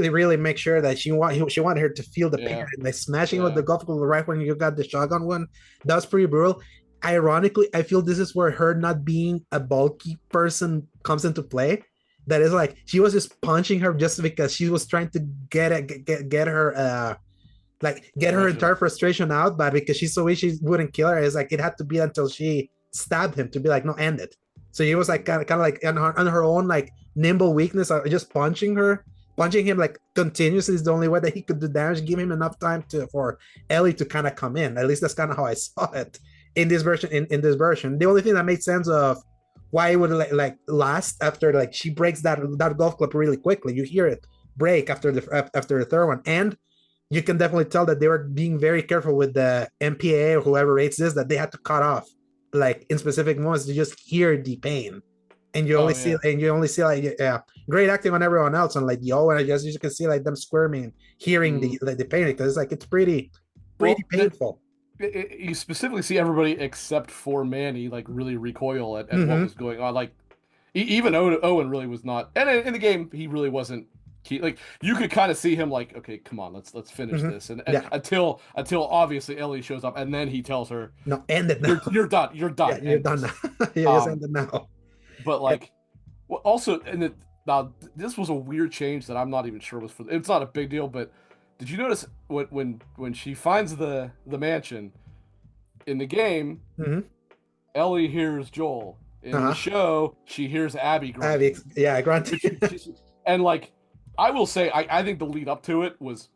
really makes sure that she wanted her to feel the pain. Yeah, Like smashing with the yeah. golf club right when you got the shotgun one, that was pretty brutal. Ironically, I feel this is where her not being a bulky person comes into play. That is like she was just punching her just because she was trying to get her get her Aggression. entire frustration out, but because she's so weak she wouldn't kill her. It's like it had to be until she stabbed him to be like no, end it. So he was like kind of like on her own like nimble weakness, just punching him like continuously is the only way that he could do damage. Give him enough time to for Ellie to kind of come in. At least that's kind of how I saw it in this version. In this version, the only thing that made sense of why it would like last after like she breaks that golf club really quickly. You hear it break after the third one, and you can definitely tell that they were being very careful with the MPA or whoever rates this that they had to cut off like in specific moments to just hear the pain. And Oh yeah. you only see like yeah, great acting on everyone else on like Yo, and I just you can see like them squirming, hearing Mm. the pain because it's like it's pretty Well, painful. you specifically see everybody except for Manny like really recoil at what Mm-hmm. was going on. Like even Owen really was not, and in the game he really wasn't key. Like you could kind of see him like, okay, come on, let's finish Mm-hmm. this, and Yeah, until obviously Ellie shows up, and then he tells her, no, end it now. you're Yeah, done, you're end done this. now. Yeah, just Um, end it now. but Yeah. like, well, also, now this was a weird change that I'm not even sure was for. It's not a big deal, but did you notice when she finds the mansion in the game? Mm-hmm. Ellie hears Joel. In the Uh-huh. show, she hears Abby grunting, Yeah, granted. which and like I will say, I think the lead up to it was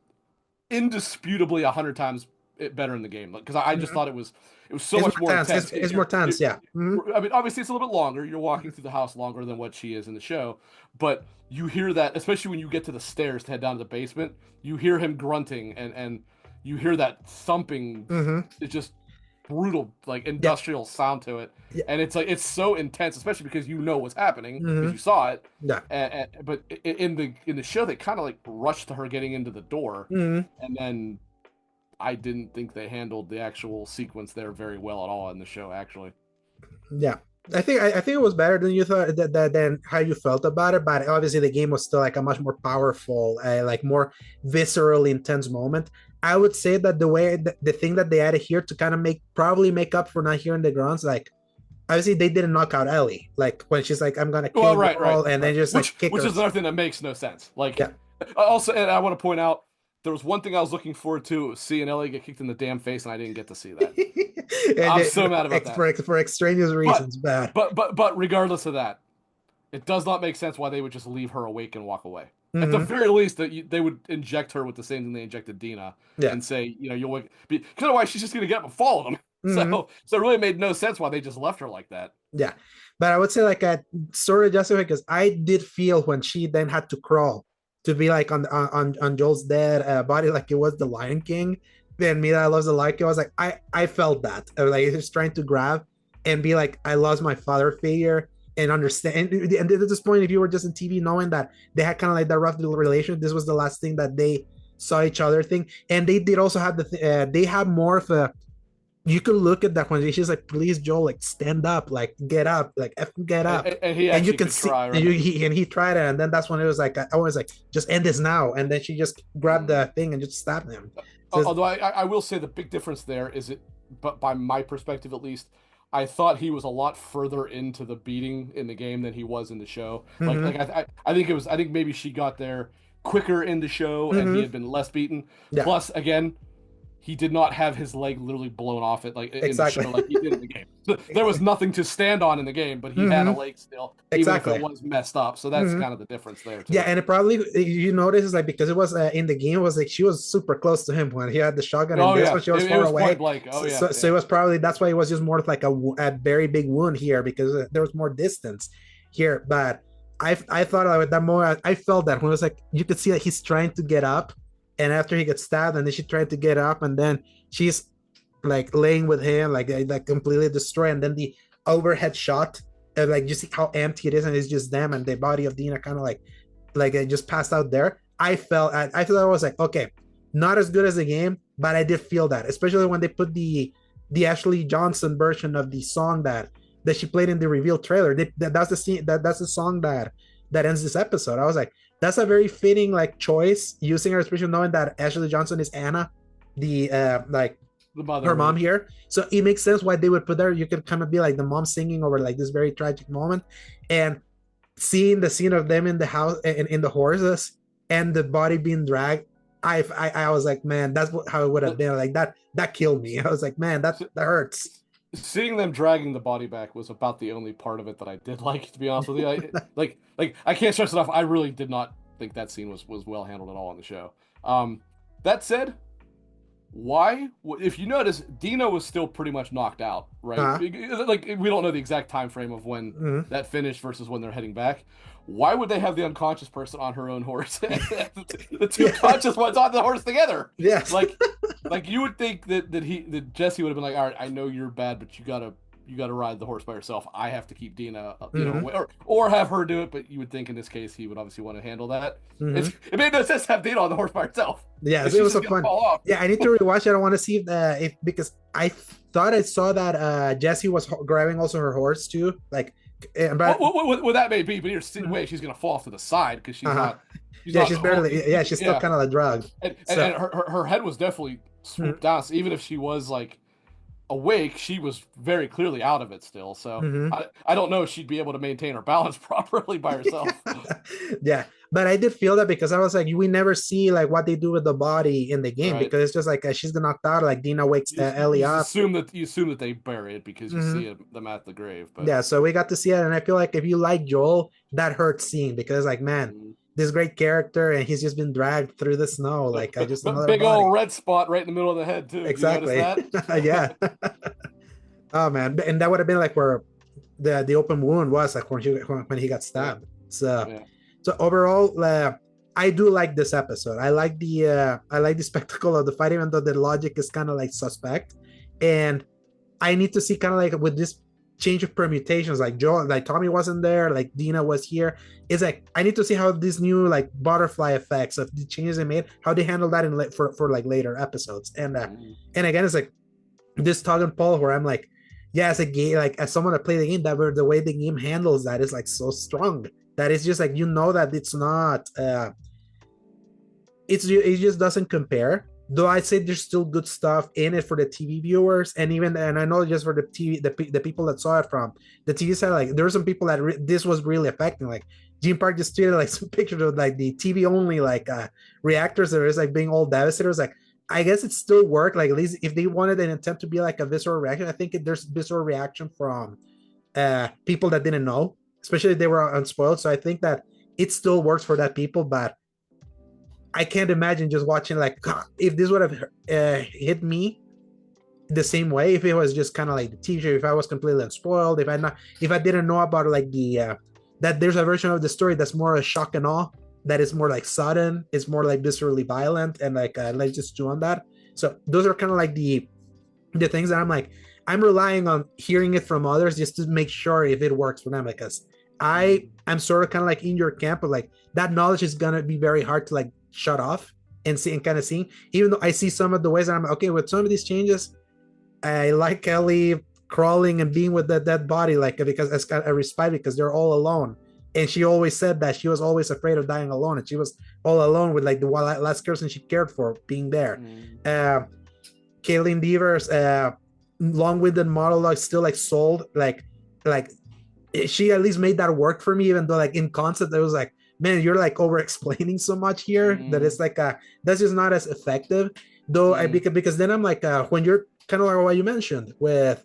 indisputably 100 times better in the game because I just Mhm. thought it was so It's much more more tense. intense. It's more tense. Yeah. Mhm. I mean, obviously it's a little bit longer. You're walking through the house longer than what she is in the show, but you hear that, especially when you get to the stairs to head down to the basement. You hear him grunting and you hear that thumping. Mhm. It's just brutal, like Yeah. industrial sound to it, Yeah. and it's like it's so intense, especially because you know what's happening because Mhm. you saw it. Yeah. But in the show, they kind of like rushed to her getting into the door, Mhm. and then I didn't think they handled the actual sequence there very well at all in the show, actually. Yeah. I think it was better than you thought than how you felt about it, but obviously the game was still like a much more powerful, like more viscerally intense moment. I would say that the thing that they added here to kind of probably make up for not hearing the grunts, like obviously they didn't knock out Ellie, like when she's like, "I'm gonna kill Well, you right. all," and then just like kick Which her. is another thing that makes no sense. Like, Yeah. also, and I want to point out there was one thing I was looking forward to seeing Ellie get kicked in the damn face, and I didn't get to see that. And I'm so mad about that. for extraneous But reasons, bad. but regardless of that, it does not make sense why they would just leave her awake and walk away. At the Hmm. very least, they would inject her with the same thing they injected Dina Yeah. and say, you'll wake. Because otherwise, she's just gonna get up and follow them. Hmm. So it really made no sense why they just left her like that. Yeah, but I would say like I sort of justify because I did feel when she then had to crawl to be like on Joel's dead body, like it was the Lion King. Then me that loves the Lion King, I was like I felt that. I was like just trying to grab, and be like, I lost my father figure, and understand. And at this point, if you were just in TV, knowing that they had kind of like that rough little relation, this was the last thing that they saw each other thing. And they did also have they have more of a, you could look at that when she's like, please, Joel, like stand up, like get up, like get up. And he And you actually can could see, try, right? and he tried it, and then that's when it was like, I was like, just end this now. And then she just grabbed the thing and just stabbed him. So Although I will say the big difference there is it, but by my perspective at least, I thought he was a lot further into the beating in the game than he was in the show. mm-hmm, I think it was, I think maybe she got there quicker in the show and he mm-hmm, had been less beaten. yeah, Plus, again, he did not have his leg literally blown off it like in the exactly. show like he did in the game. There was nothing to stand on in the game, but he had a Mm-hmm, leg still, even if it exactly. was messed up. So that's Mm-hmm. kind of the difference there Yeah, too. and it probably, you notice is like, because it was in the game, it was like she was super close to him when he had the shotgun, and Oh this yeah, one she was it far was point away. blank. Oh So, yeah, so yeah. it was probably, that's why it was just more like a very big wound here, because there was more distance here. But I thought that more, I felt that when it was like, you could see that he's trying to get up, and after he gets stabbed, and then she tried to get up, and then she's like laying with him, like completely destroyed, and then the overhead shot, like you see how empty it is, and it's just them and the body of Dina kind of like I just passed out there. I felt I was like, okay, not as good as the game, but I did feel that, especially when they put the Ashley Johnson version of the song that she played in the reveal trailer. That's the scene, that's the song that ends this episode. I was like, that's a very fitting like choice, using her, especially knowing that Ashley Johnson is Anna, the like The mother, her mom right? here. So it makes sense why they would put her. You could kind of be like the mom singing over like this very tragic moment, and seeing the scene of them in the house, in the horses, and the body being dragged. I was like, man, that's how it would have been. Like that killed me. I was like, man, that hurts. Seeing them dragging the body back was about the only part of it that I did like, to be honest with you. I can't stress enough. I really did not think that scene was well handled at all on the show. That said, why? If you notice, Dina was still pretty much knocked out, right? Uh-huh. Like we don't know the exact time frame of when Mm-hmm. that finished versus when they're heading back. Why would they have the unconscious person on her own horse? The two Yeah. conscious ones on the horse together. Yes. Like, like you would think that Jesse would have been like, all right, I know you're bad, but you gotta ride the horse by yourself. I have to keep Dina, Mm-hmm. or have her do it. But you would think in this case he would obviously want to handle that. Mm-hmm. It made no sense to have Dina on the horse by herself. Yes, Like it she's was just so gonna fun. fall off. Yeah, I need to rewatch it. I want to see if because I thought I saw that Jessie was grabbing also her horse too. Like, but What that may be, but you're Mhm. way she's gonna fall off to the side because Uh-huh. she's Yeah, not she's barely. Yeah, she's still yeah, kind of like drugged. and So her head was definitely swooped down. So even if she was like awake, she was very clearly out of it still. So mhm. I don't know if she'd be able to maintain her balance properly by herself. Yeah, but I did feel that because I was like, we never see like what they do with the body in the game, Right? because it's just like she's knocked out. Like Dina wakes Ellie up. You assume that they bury it because you Mhm. see them at the grave, but Yeah, so we got to see it, and I feel like if you like Joel, that hurts seeing, because like, man, this great character, and he's just been dragged through the snow. Like, I just but another big body. old red spot right in the middle of the head too. Did you notice Exactly. that? Yeah. Oh man, and that would have been like where the open wound was, like when he got Yeah, stabbed. So yeah. so overall, I do like this episode. I like the spectacle of the fight, even though the logic is kind of like suspect, and I need to see kind of like with this change of permutations, like Joe, like Tommy wasn't there, like Dina was here. It's like I need to see how these new like butterfly effects of the changes they made, how they handle that in for like later episodes. And again, it's like this tug and pull where I'm like, yeah, as a game, like as someone that played the game, that where the way the game handles that is like so strong that it's just like, you know, that it's not it just doesn't compare. Though I'd say there's still good stuff in it for the TV viewers, and even, and I know just for the TV, the people that saw it from the TV side, like there were some people that this was really affecting. Like Gene Park just tweeted like some pictures of like the TV only like reactors that is like being all devastated. It was like, I guess it still worked. Like at least if they wanted an attempt to be like a visceral reaction, I think there's visceral reaction from people that didn't know, especially if they were unspoiled. So I think that it still works for that people, but I can't imagine just watching like, God, if this would have hit me the same way, if it was just kind of like the TV show, if I was completely unspoiled, if I didn't know about like that there's a version of the story that's more a shock and awe, that is more like sudden, it's more like viscerally violent, and like let's just chew on that. So those are kind of like the things that I'm like, I'm relying on hearing it from others just to make sure if it works for them, because I'm sort of kind of like in your camp of like that knowledge is gonna be very hard to like shut off and see and kind of see. Even though I see some of the ways that I'm okay with some of these changes, I like Ellie crawling and being with that dead body, like because it's got a respite because they're all alone. And she always said that she was always afraid of dying alone, and she was all alone with like the last person she cared for being there. Mm. Uh, Kaylin Deaver's long-winded monologue still like sold like she at least made that work for me, even though like in concept it was like, man, you're like over explaining so much here that Mm. it's like that's just not as effective. Though I Mm. because then I'm like when you're kind of like what you mentioned with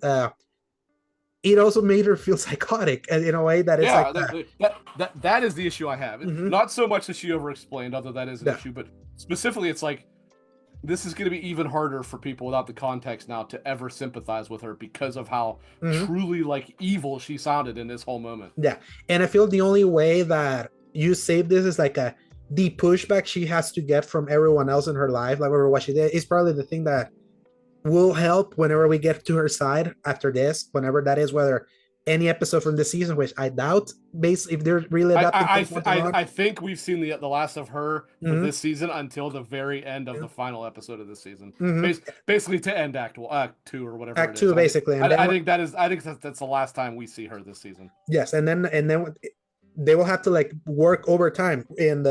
it also made her feel psychotic in a way that it's like Yeah, that is the issue I have. mm-hmm, Not so much that she over-explained, although that is an yeah, issue, but specifically, it's like this is going to be even harder for people without the context now to ever sympathize with her because of how mm-hmm, truly like evil she sounded in this whole moment. yeah. And I feel the only way that you save this is like the pushback she has to get from everyone else in her life, like over what she did, is probably the thing that will help whenever we get to her side after this, whenever that is, whether any episode from this season, which I doubt, based if they're really adapting from Quantum Rock. I think we've seen the last of her for Mm-hmm, this season until the very end of the final episode of this season. mm-hmm. Basically to end Act 2 or whatever it Act two, is. basically, and then I think that's the last time we see her this season. yes, and then they will have to like work overtime in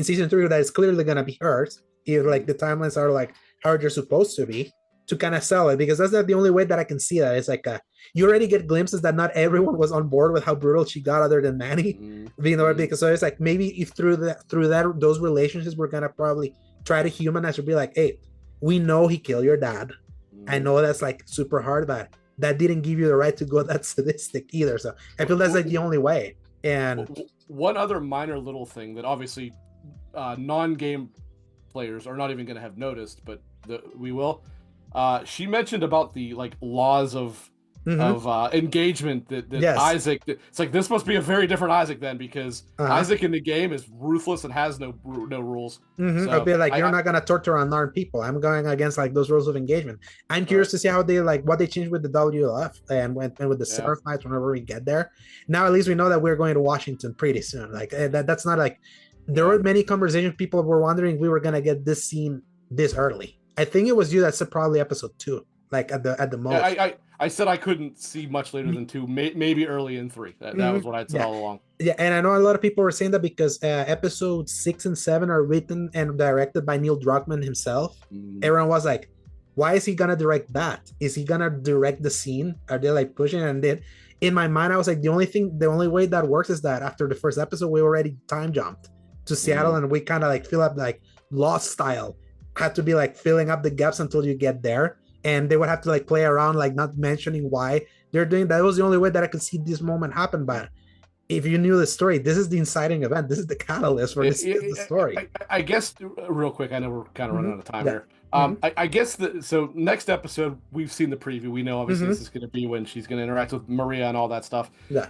season three that is clearly gonna be hers if like the timelines are like how they're supposed to be to kind of sell it, because that's not the only way that I can see that. It's like you already get glimpses that not everyone was on board with how brutal she got other than Manny being the way, Mm-hmm. because so it's like maybe if through that those relationships we're gonna probably try to humanize or be like, hey, we know he killed your dad. I Mm-hmm. know that's like super hard, but that didn't give you the right to go that sadistic either. So I feel that's like the only way. And One other minor little thing that obviously non-game players are not even going to have noticed, but we will. She mentioned about the like laws of mm-hmm, engagement that yes, Isaac. It's like this must be a very different Isaac then, because uh-huh. Isaac in the game is ruthless and has no rules. Mm-hmm. I'll So be like, you're not gonna torture unarmed people. I'm going against like those rules of engagement. I'm curious right, to see how they like what they changed with the WLF and with the yeah, surf fights whenever we get there. Now at least we know that we're going to Washington pretty soon. Like that's not like there yeah. were many conversations. People were wondering if we were gonna get this scene this early. I think it was you that said probably episode two, like at the Yeah, most. I said I couldn't see much later than two, maybe early in three. That Mm-hmm. was what I'd said Yeah, all along. yeah, and I know a lot of people were saying that because episodes 6 and 7 are written and directed by Neil Druckmann himself. Mm, Everyone was like, "Why is he gonna direct that? Is he gonna direct the scene? Are they like pushing?" And then in my mind, I was like, the only way that works is that after the first episode, we already time jumped to Seattle, mm. and we kind of like fill up like Lost style, had to be like filling up the gaps until you get there, and they would have to like play around, like not mentioning why they're doing that. Was the only way that I could see this moment happen, but if you knew the story, this is the inciting event. This is the catalyst for this is the story. I guess real quick, I know we're kind of running Mm-hmm. out of time Yeah. here. Mm-hmm. I guess that so next episode we've seen the preview. We know obviously Mm-hmm. this is going to be when she's going to interact with Maria and all that stuff. Yeah.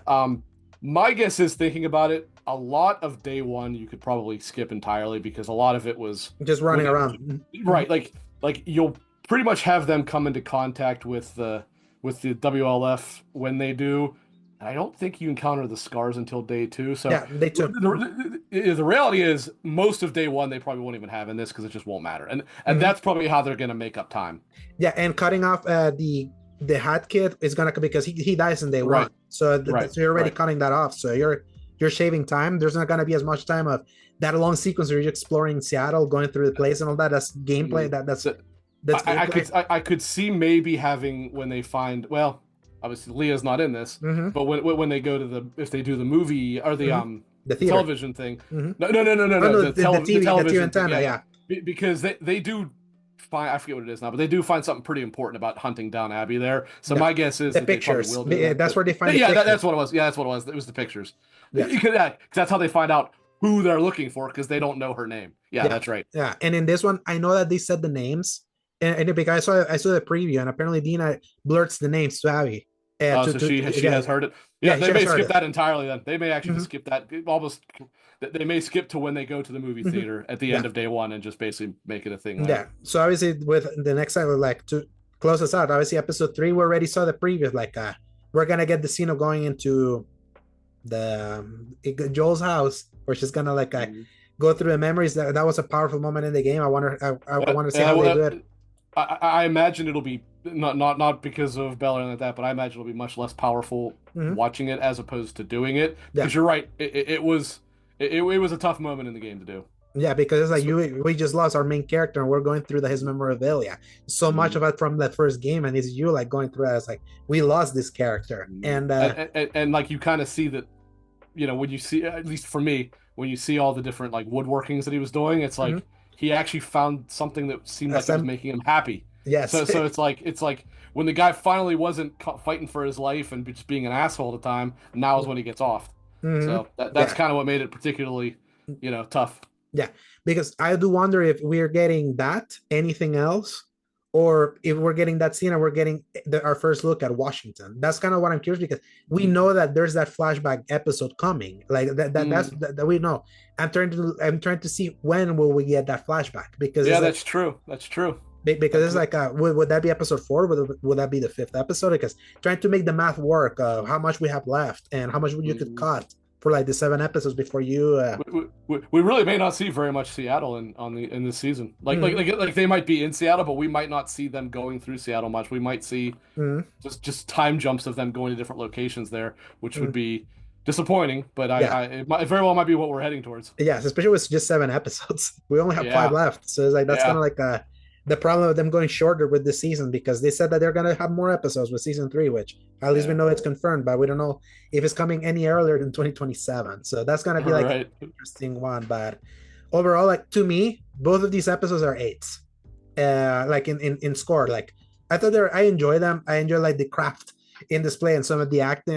My guess is thinking about it, a lot of day one you could probably skip entirely because a lot of it was Just when running they, around. Mm-hmm. right, like you'll pretty much have them come into contact with the WLF when they do. I don't think you encounter the scars until day two. So Yeah, they too. the reality is most of day one they probably won't even have in this because it just won't matter. And Mm-hmm. that's probably how they're going to make up time. Yeah, and cutting off the hat kid is gonna because he dies in day one. Right, So right, you're already right. cutting that off. So you're shaving time. There's not gonna be as much time of that long sequence where you're exploring Seattle, going through the place and all that. That's gameplay. Mm. That's gameplay. I could see maybe having when they find well, obviously Leah's not in this, Mm-hmm. but when they go to the if they do the movie or Mm-hmm. The the theater. television thing, Mm-hmm. no No, the the TV television thing, antenna. yeah, Yeah. because they do find I forget what it is now, but they do find something pretty important about hunting down Abby there. So Yeah. my guess is The that they probably pictures. will do that. That's But where they find the yeah, pictures. that's what it was. Yeah, that's what it was. It was the pictures. Yeah. Yeah, 'cause that's how they find out who they're looking for because they don't know her name. Yeah, Yeah. that's right. Yeah. And in this one, I know that they said the names. And because I saw the preview, and apparently Dina blurts the names to Abby. So she Yeah, has heard it. Yeah, yeah, she they has may heard skip it. that entirely. Then they may actually Mm-hmm. just skip that almost. They may skip to when they go to the movie Mm-hmm. theater at the Yeah. end of day one and just basically make it a thing Yeah. there. So obviously with the next time, like to close us out. Obviously, episode 3, we already saw the preview. Like, we're gonna get the scene of going into the Joel's house, where she's gonna like Mhm. go through the memories. That was a powerful moment in the game. I want to see Yeah, how they well, do it. I imagine it'll be not because of Bella and like that, but I imagine it'll be much less powerful Hmm. watching it as opposed to doing it. Yeah, Because you're right, it was a tough moment in the game to do. yeah, because it's like It's- we just lost our main character, and we're going through his memorabilia. So much Mhm. of it from that first game, and it's you like going through it. It's like we lost this character, Mhm. and And like you kind of see that, when you see, at least for me, when you see all the different like woodworkings that he was doing, it's mhm. like he actually found something that seemed like it was Some making him happy. yes, So it's like when the guy finally wasn't fighting for his life and just being an asshole all the time, now is when he gets off. hmm, So that's yeah. kind of what made it particularly, tough. Yeah, because I do wonder if we're getting that, anything else, or if we're getting that scene and we're getting our first look at Washington. That's kind of what I'm curious, because we Mhm. know that there's that flashback episode coming. Like Mm. that we know. I'm trying to see when will we get that flashback, because Yeah, it's like that's true. That's true. because it's Because like would that be episode 4? Would that be the 5th episode? Because trying to make the math work, how much we have left and how much you could cut for like the 7 episodes before you we really may not see very much Seattle in this season. Like like mhm, like like they might be in Seattle, but we might not see them going through Seattle much. We might see mhm, just time jumps of them going to different locations there, which would mhm. be disappointing. But Yeah. it very well might be what we're heading towards. Yes, especially with just 7 episodes. We only have 5 Yeah, left. So it's like that's kind yeah, of like the problem of them going shorter with this season, because they said that they're gonna have more episodes with season 3, which at least we yeah. know it's confirmed, but we don't know if it's coming any earlier than 2027. So that's gonna be All like an right. interesting one. But overall, like to me, both of these episodes are eights. Like in score. Like I enjoy them. I enjoy like the craft in display, and some of the acting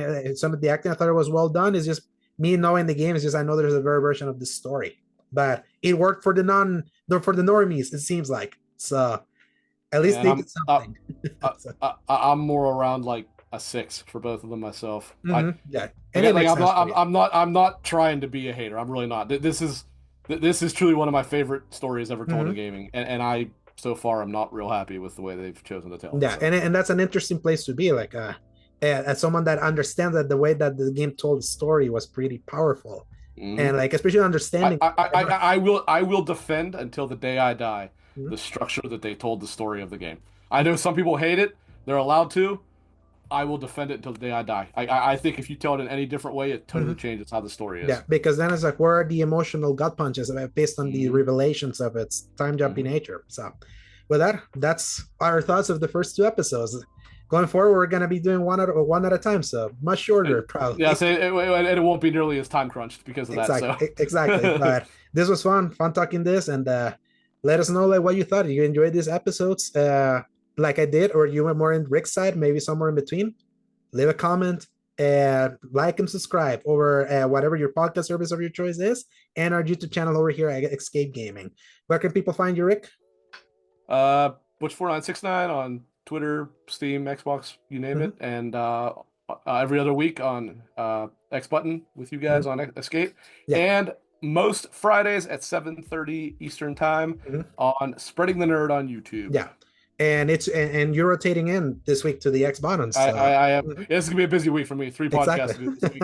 I thought it was well done. Is just me knowing the game. Is just I know there's a better version of this story, but it worked for the normies. It seems like so. At least Yeah, and they did something. So, I'm more around like a 6 for both of them myself. yeah, and it Like makes I'm sense not for you. I'm not trying to be a hater. I'm really not. This is truly one of my favorite stories ever told in Hmm. gaming, and I so far am not real happy with the way they've chosen to tell it. Yeah, So, and that's an interesting place to be. Like, as someone that understands that the way that the game told the story was pretty powerful, hmm and like especially understanding. I will defend until the day I die Mhm. the structure that they told the story of the game. I know some people hate it. They're allowed to. I will defend it until the day I die. I think if you tell it in any different way, it totally Mhm. changes how the story Yeah, is. because then it's like, where are the emotional gut punches based on the Hmm revelations of its time jumping hmm nature? So, with that's our thoughts of the first 2 episodes. Going forward, we're gonna be doing one at a time, so much shorter, Yeah, probably. so it won't be nearly as time crunched because of that. So, Exactly. But this was fun talking this, and let us know like what you thought. You enjoyed these episodes, like I did, or you were more in Rick's side, maybe somewhere in between. Leave a comment, like and subscribe over whatever your podcast service of your choice is, and our YouTube channel over here at Escape Gaming. Where can people find you, Rick? uh, Butch4969 on Twitter, Steam, Xbox, you name Mm-hmm, it, and every other week on X Button with you mm-hmm. guys on Escape, Yeah. and most Fridays at 7:30 Eastern Time Mm-hmm. on Spreading the Nerd on YouTube. Yeah. And you're rotating in this week to the X buttons. I am. Mhm. Yeah, this is gonna be a busy week for me. 3 podcasts Exactly. to do this week.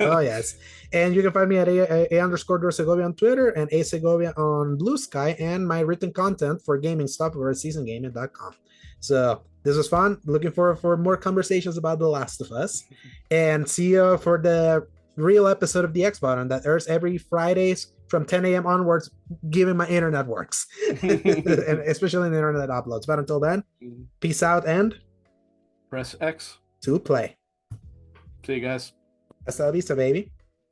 Oh yes, and you can find me at a Segovia on Twitter and a Segovia on Blue Sky, and my written content for gaming stuff over at seasongaming.com. So this was fun. Looking forward for more conversations about The Last of Us, and see you for the real episode of the X Button that airs every Fridays from 10 a.m. onwards, given my internet works, and especially in the internet uploads. But until then, peace out and Press X. to play. See you guys. Hasta la vista, baby.